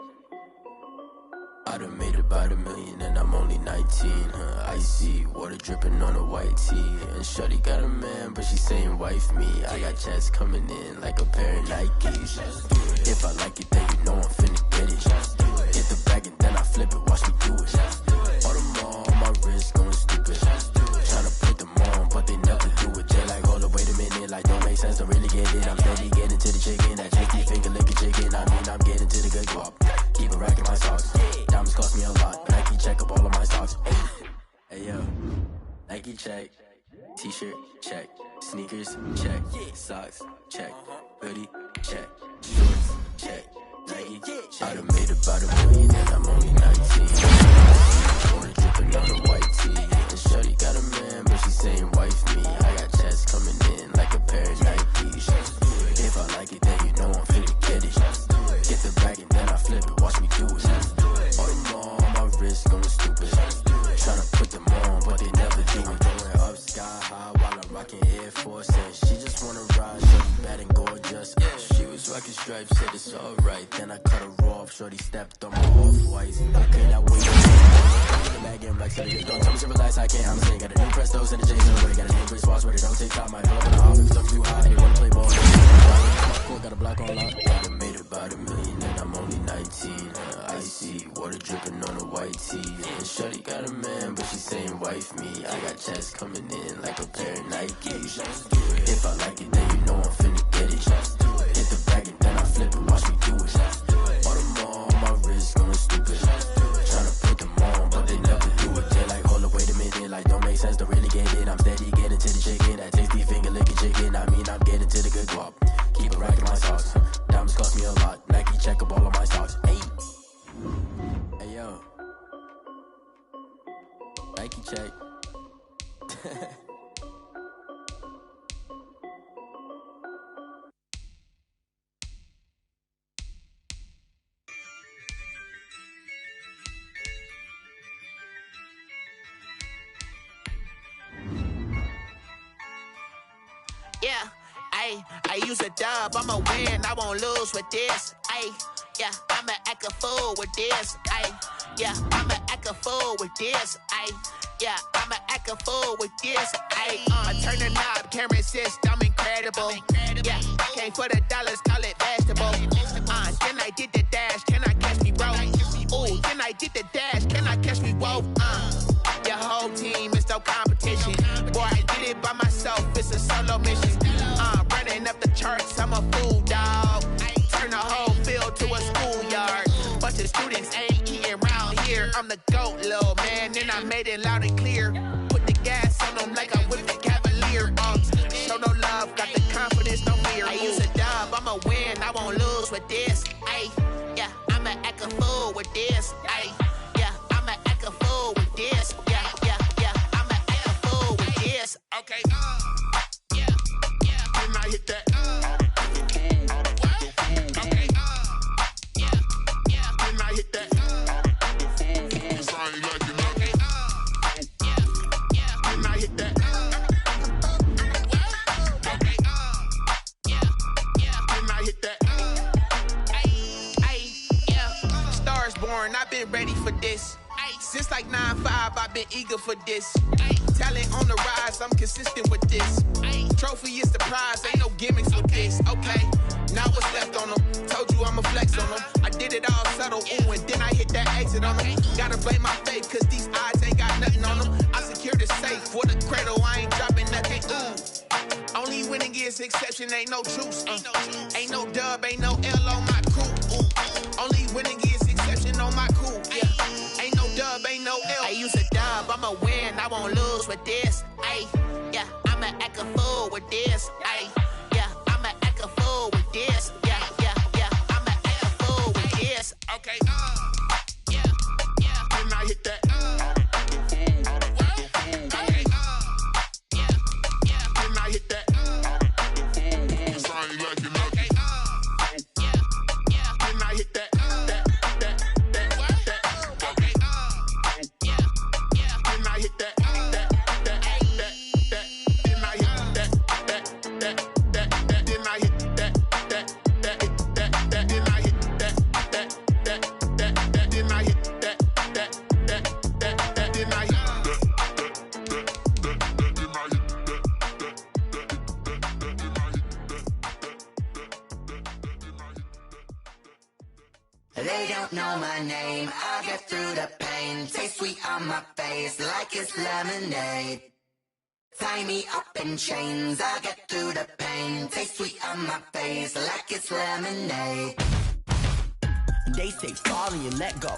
I done made about $1 million and I'm only 19, icy, water dripping on a white tee. And shorty got a man, but she saying wife me. I got checks coming in like a pair of Nikes. If I like it, then you know I'm finna get it. Get the bag and then I flip it, watch me do it. All them on my wrist going stupid. Tryna put them on, but they never do it. They like, hold up, wait a minute, like don't make sense, don't really get it. I'm steady getting to the chicken, that cheeky finger licking chicken. I mean, I'm getting to the good guap. Keep a rack in my socks. Diamonds cost me a lot. Nike check up all of my stocks. Hey yo, Nike check. T-shirt check. Sneakers check. Socks check. Hoodie check. Shorts check. Nike check. I done made about $1 million and I'm only 19. Water dripping on a white tee. And shorty got a man, but she saying wife me. I got checks coming in like a pair of Nikes. If I like it, then you know I'm finna get it. Get the bag and then I flip it, watch me do it. All them on my wrist going stupid. Tryna put them on, but they never do it. Going up sky high while I'm rocking Air Force. And she just wanna ride, shorty bad and gorgeous. She was rocking stripes, said it's alright. Then I cut her off, shorty stepped on my off-whites. I cannot wait. The bag in black city, don't tell me to relax, I can't. I'm saying, got a new Prestos and a Jason. But got a new Chris Foss, where they don't take top. My fill up in the office, stuff too high, they wanna play ball. Cool, got a block on lock. I done made about $1 million and I'm only 19. Icy, water dripping on a white tee. And shorty got a man, but she saying wife me. I got checks coming in like a pair of Nikes. If I like it, then you know I'm finna get it. Hit the bag and then I flip it, watch me do it. All them on my wrist going stupid. Tryna put them on, but they never do it. They like, hold up, wait a minute, like don't make sense, don't really get it. I'm steady getting to the chicken, that tasty finger licking chicken. I mean, I'm getting to the good guap. Keep a rack in my socks. Diamonds cost me a lot. Nike check up all of my stocks. Hey. Hey yo. Nike check. Yeah, I use a dub, I'ma win, I won't lose with this. Yeah, I'ma act a fool with this. Yeah, I'ma act a fool with this. Yeah, I'ma act a fool with this. I turn the knob, can't resist, I'm incredible. Yeah, came for the dollars, call it vegetable. Can I get the dash? Can I catch me roll? Ooh, can I get the dash? Can I catch me roll? Your whole team is no competition. Boy, I did it by myself. It's a solo mission. Running up the charts, I'm a fool, dog. Turn the whole field to a schoolyard. Bunch of students ain't eating around here. I'm the GOAT, little man, and I made it loud and clear. Put the gas on them like I whipped the Cavalier. Show no love, got the confidence, no fear. I use a dub, I'ma win, I won't lose with this. Ay, yeah, I'ma act a fool with this. Ay, yeah, I'ma act a fool with this. Yeah, yeah, yeah, I'ma act a fool with this. Okay, yeah, yeah, then I hit that. Okay, yeah, yeah, then I hit that. I've been ready for this. Since like 9-5, I've been eager for this. Talent on the rise, I'm consistent with this. Trophy is the prize, ain't no gimmicks with this. Okay, now what's left on them? Told you I'ma flex on them. I did it all subtle, ooh, and then I hit that exit on them. Gotta blame my faith, cause these odds ain't got nothing on them. I secured the safe for the cradle, I ain't dropping nothing, ooh. Only winning is exception, ain't no truce. Ain't no dub, ain't no L on my crew. Ooh. Only winning is exception on my cool. Yeah. Ain't no dub, ain't no L. I use a dub, I'ma win, I won't lose with this. Ay, yeah, I'ma act a fool with this. Ay, yeah, I'ma act a fool with this. Yeah, yeah, yeah, I'ma act a fool with this. Okay, yeah, yeah, then I hit that. Okay, yeah, yeah, then I hit that. They don't know my name, I get through the pain. Taste sweet on my face like it's lemonade. Tie me up in chains, I get through the pain. Taste sweet on my face like it's lemonade. They say fall and you let go,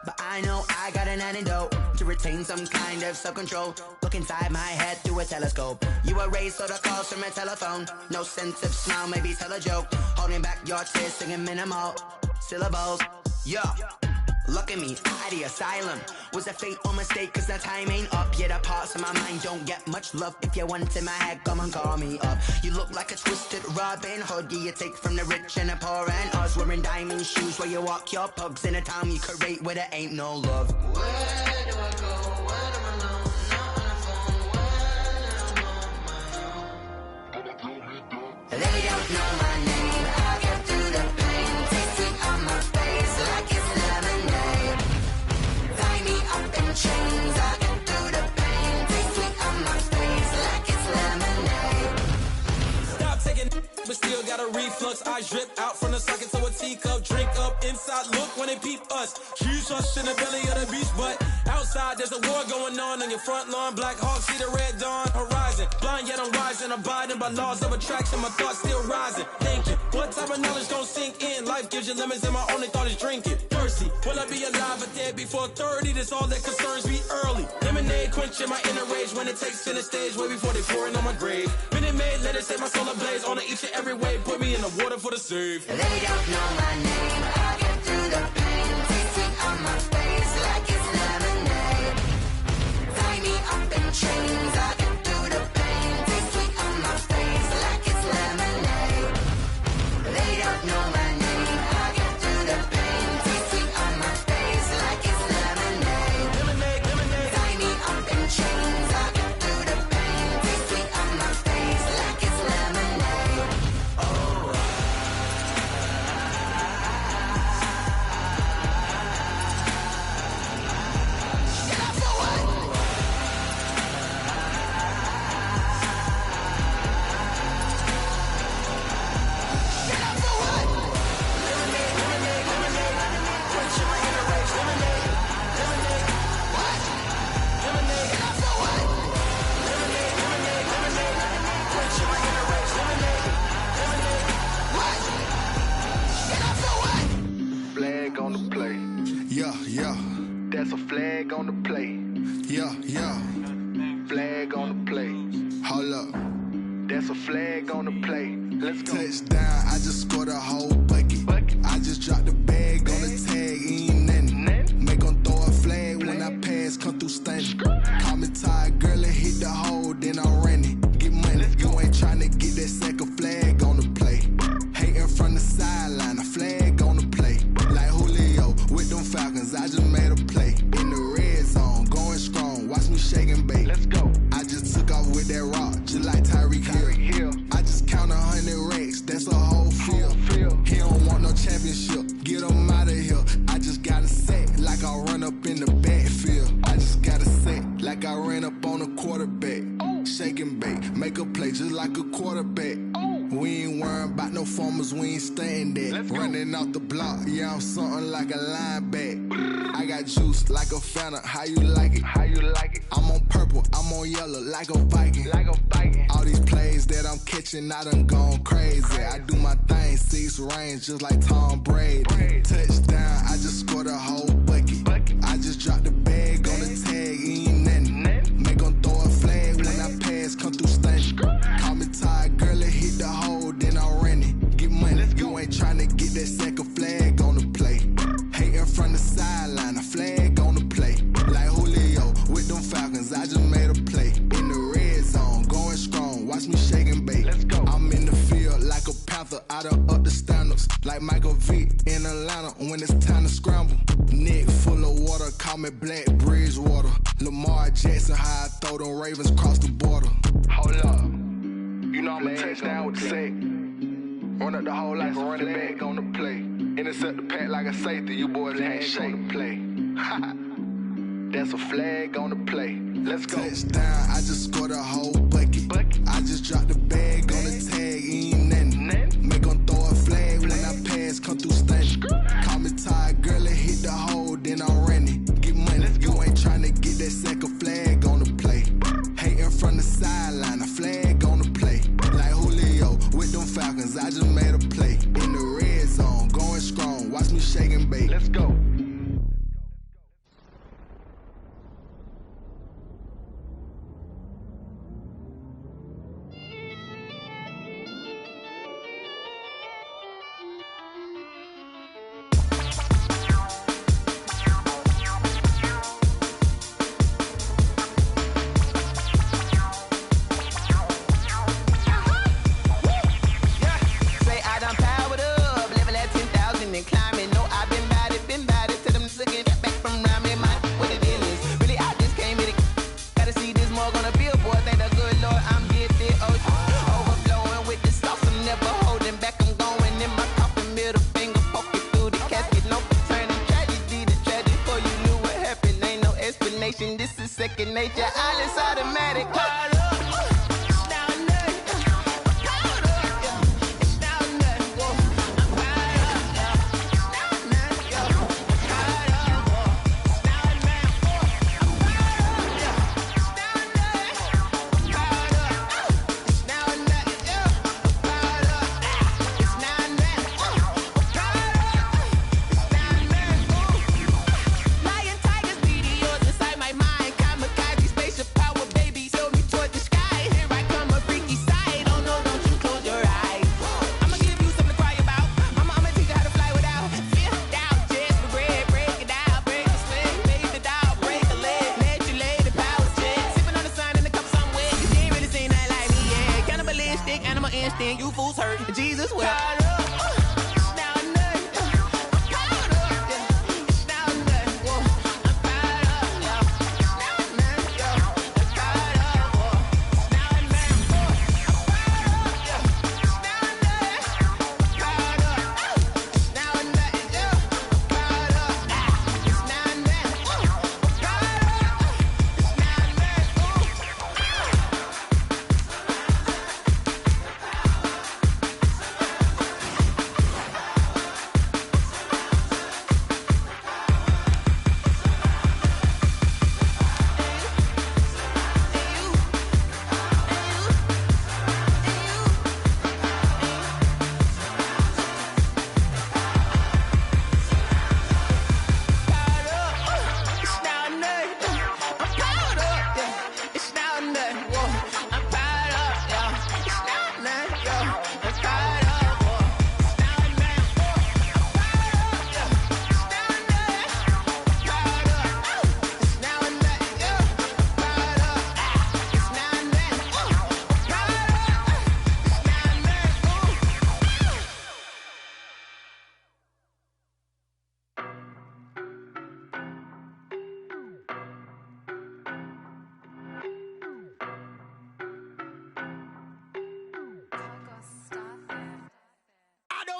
but I know I got an antidote to retain some kind of self-control. Look inside my head through a telescope. You erase all the calls from a telephone. No sense of smile, maybe tell a joke. Holding back your tears, singing minimal syllables. Yeah, look at me, out of the asylum. Was a fate or mistake, cause the time ain't up. Yeah, the parts of my mind don't get much love. If you want in my head, come and call me up. You look like a twisted Robin Hood. Yeah, you take from the rich and the poor and us. Wearing diamond shoes where you walk your pugs in a town you create where there ain't no love. Where do I go? When I'm alone? Not on the phone. When I'm on my own. They don't know my name. I get through the pain. Taste sweet on my face like it's lemonade. Tie me up in chains. I get through the pain. Taste sweet on my face like it's lemonade. Stop taking, but still got a reflux. I drip out from the socket to a teacup. Drink up inside. Look when they peep us. Huge us in the belly of the beach, but outside there's a war going on your front lawn. Black Hawk see the red dawn horizon. Blind yet I'm rising, abiding by laws of attraction. My thoughts still rising. Thinking, what type of knowledge gon' sink in? Life gives you lemons, and my only thought is drinking. Thirsty, will I be alive or dead before 30? That's all that concerns me early. Lemonade quenching my inner rage when it takes center stage way before they pouring on my grave. Minute Maid, let it set my soul ablaze on each and every way. Put me in the water for the save. They don't know my name. I get through the pain. Taste sweet on my face like it's lemonade. Tie me up in chains. I get through the pain. Taste sweet on my face like it's lemonade. They don't know my name. I get through the pain. Taste sweet on my face like it's lemonade. Tie me up in chains. I get through the pain. Taste sweet on my face like it's lemonade. Oh. the play. Yeah, yeah. That's a flag on the play. Yeah, yeah. Flag on the play. Hold up. That's a flag on the play. Let's go. Touchdown, I just scored a whole bucket. I just dropped the bag on the tag, ain't nothing. Make them throw a flag when I pass, come through stunning. Call me tired, girl, and hit the hole, then I'm running. Get money, you ain't tryna get that second flag on the play. Hating from the sideline, a flag on the play. Like Julio with them Falcons, I just made a play. In the red zone, going strong, watch me shake and bake. Let's go. I just took off with that rock, just like Tyreek Hill. I just count 100 racks, that's a whole field. He don't want no championship, get him out of here. I just got a set, like I run up in the backfield. I just got a set, like I ran up on a quarterback. Shake and bake, make a play just like a quarterback. We ain't worrying about no formers, we ain't staying there. Running off the block, yeah, I'm something like a linebacker. I got juice like a Fanta, how you like it? How you like it? I'm on purple, I'm on yellow, like a Viking. Like a Viking. All these plays that I'm catching, I done gone crazy. I do my thing, 6 range, just like Tom Brady. Touchdown, I just scored a whole bucket. I just dropped the bag on the tag, ain't nothing. Make them throw a flag when I pass, come through stunning. Call me tired, girl, and hit the hole, then I'm running. Get money, you ain't tryna get that second flag on the play. Hating from the sideline, a flag on the play. Like Julio with them Falcons, I just made a play. In the red zone, going strong, watch me shake and bake. Let's go. I'm in the field like a Panther, I done up the standards. Like Michael Vick in Atlanta when it's time to scramble. Neck full of water, call me Black Bridgewater. Lamar Jackson, how I throw them Ravens cross the border. Hold up. You know I'm a touchdown with the sack. Run up the hole like a running back on the play. Intercept the pack like a safety. You boys ain't shake the play. That's a flag on the play. Let's go. Touchdown, I just scored a whole bucket. I just dropped the bag on the tag, ain't nothing. Make them throw a flag when I pass, come through stunning. Call me tired, girl, and hit the hole, then I'm running. Get money, you ain't tryna get that second flag on the play. Hating from the sideline, a flag on the play. Like Julio with them Falcons, I just made a play. In the red zone, going strong, watch me shake and bake. Let's go. This is second nature, all is automatic. You fools hurt. Jesus will.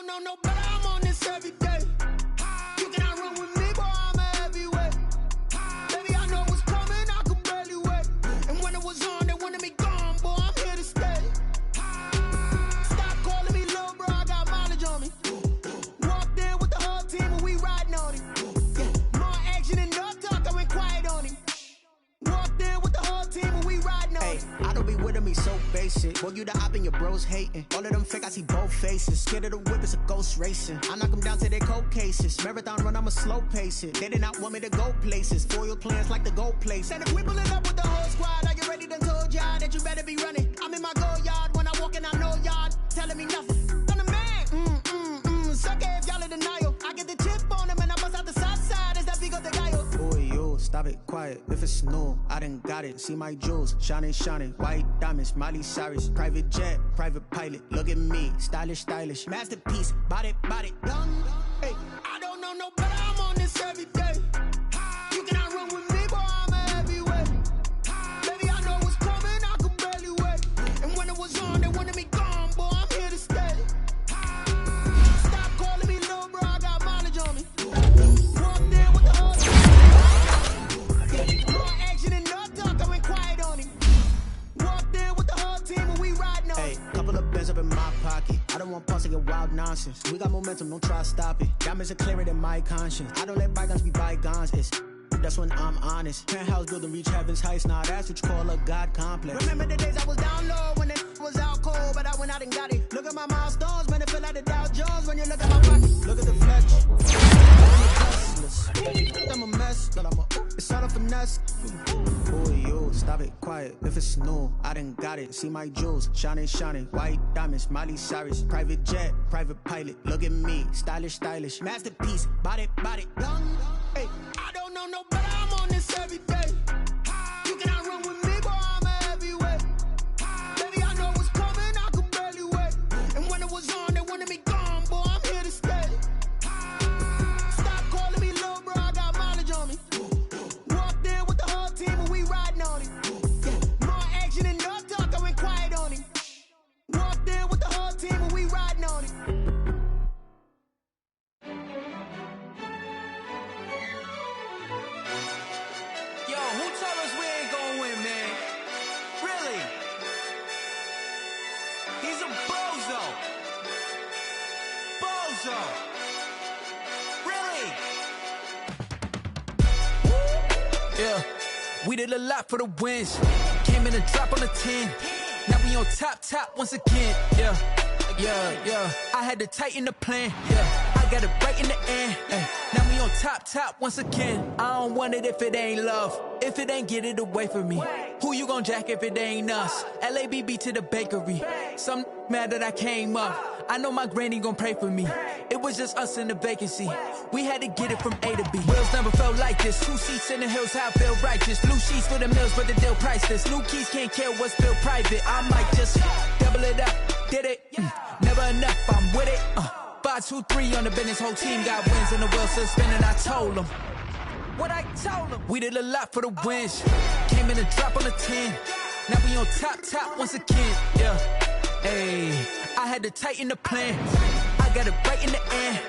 don't know no better, I'm on this every day. You cannot run with me, boy, I'm a heavyweight. Baby, I know what's coming, I could barely wait. And when it was on, they wanted me gone, boy, I'm here to stay. Stop calling me little bro, I got mileage on me. Walked in with the whole team and we riding on him. More action and no talk, I went quiet on him. Walked in with the whole team and we riding on him. I don't be with me so basic. Boy, you the op and your bros hating. All of them fake, I see both faces. Scared of the whip, it's a ghost racing. I knock them down to their cold cases. Marathon run, I'ma slow pace it. They did not want me to go places. Foil plans like the gold place. And if we pulling up with the whole squad, I already done told y'all that you better be running. I'm in my go yard when I walk in, I know y'all telling me nothing. I'm the man, suck it if y'all in denial. I get the chip on them and I bust out the south side. Is that big of the guy? Boy, yo, stop it, quiet. If it's new, I done got it. See my jewels, shining, white diamonds, Miley Cyrus, private jet, private pilot. Look at me, stylish, masterpiece, body, young. Hey, I don't know no better, I'm on this every day. You cannot run with me, boy, I'm a heavyweight. Baby, I know what's coming, I could barely wait. And when it was on, they wanted me gone, boy, I'm here to stay. Stop calling me little bro, I got mileage on me. Walked in with the whole team. More action and no talk, I went quiet on him. Walked in with the whole team and we riding on him. Couple of bands up in my pocket. I don't want pulse to get wild nonsense. We got momentum, don't try to stop it. Diamonds are clearer than my conscience. I don't let bygones be bygones. That's when I'm honest. Penthouse building reach heaven's heights. Now that's what you call a God complex. Remember the days I was down low when it was out cold, but I went out and got it. Look at my milestones, man, it feel like the Dow Jones when you look at my pocket. Look at the flex. I'm a mess, but it's all a finesse. Boy, yo, stop it, quiet. If it's new, I done got it. See my jewels, shining, white diamonds, Miley Cyrus, private jet, private pilot. Look at me, stylish, masterpiece, body, young. Hey, I don't know no better, I'm on this every day. You cannot run with me, boy, I'm a heavyweight. Baby, I know what's coming, I could barely wait. And when it was on, they wanted me gone, boy, I'm here to stay. Stop calling me little bro, I got mileage on me. Walked in with the whole team and we riding on him. More action and no talk, I went quiet on him. Walked in with the whole team and we riding on him. Yo, who told us we ain't gonna win, man? Really? He's a bozo. Really? Yeah, we did a lot for the wins. Came in a drop on the 10. Now we on top once again. Yeah. I had to tighten the plan. Yeah, I got it right in the end. Now we on top once again. I don't want it if it ain't love. If it ain't, get it away from me. Who you gon' jack if it ain't us? LABB to the bakery. Some mad that I came up. I know my granny gon' pray for me. It was just us in the vacancy. We had to get it from A to B. Wheels never felt like this. 2 seats in the hills, how I feel righteous. Blue sheets for the mills, but the deal priceless. New keys can't care what's still private. I might just double it up. Did it? Never enough, I'm with it. 5, 2, 3 on the business. Whole team got wins and the wheels still spinning. I told them what I told them. We did a lot for the wins. Came in a drop on the 10. Now we on top once again. Yeah. Hey, I had to tighten the plan. I got it right in the end.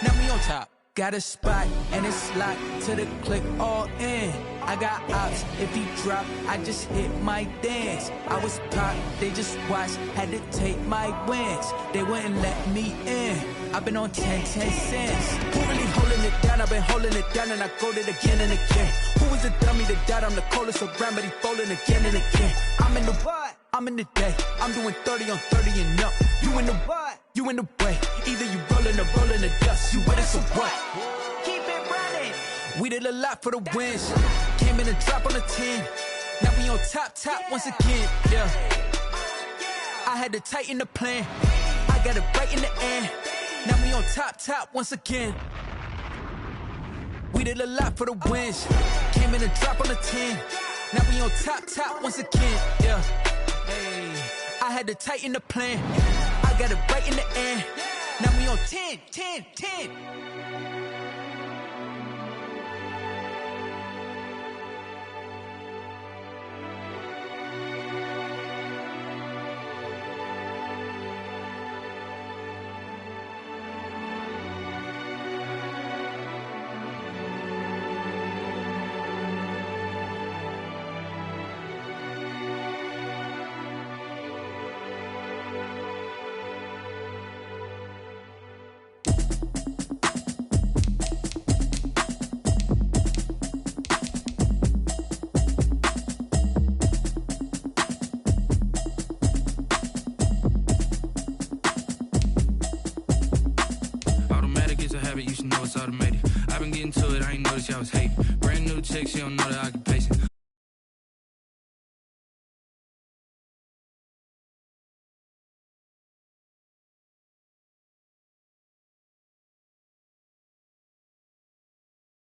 Now we on top. Got a spot and it's locked to the click all in. I got ops, if he drop, I just hit my dance. I was pop, they just watched, had to take my wins. They wouldn't let me in. I've been on 10 cents. Who really holding it down? I've been holding it down and I go it again and again. Who was the dummy that died? I'm the coldest around, but he folding again and again. I'm in the what? I'm in the day. I'm doing 30 on 30 and up. You in the what? You in the way. Either you rolling or rolling the dust. You with us or what? Keep it running. We did a lot for the wins. Came in a drop on the 10. Now we on top once again. Yeah. I had to tighten the plan. I got it right in the end. Now we on top once again. We did a lot for the wins. Came in a drop on the 10. Now we on top once again. Yeah. Hey, I had to tighten the plan. I got it right in the end. Now we on 10. I ain't noticed y'all was hating. Brand new chick, she don't know the occupation.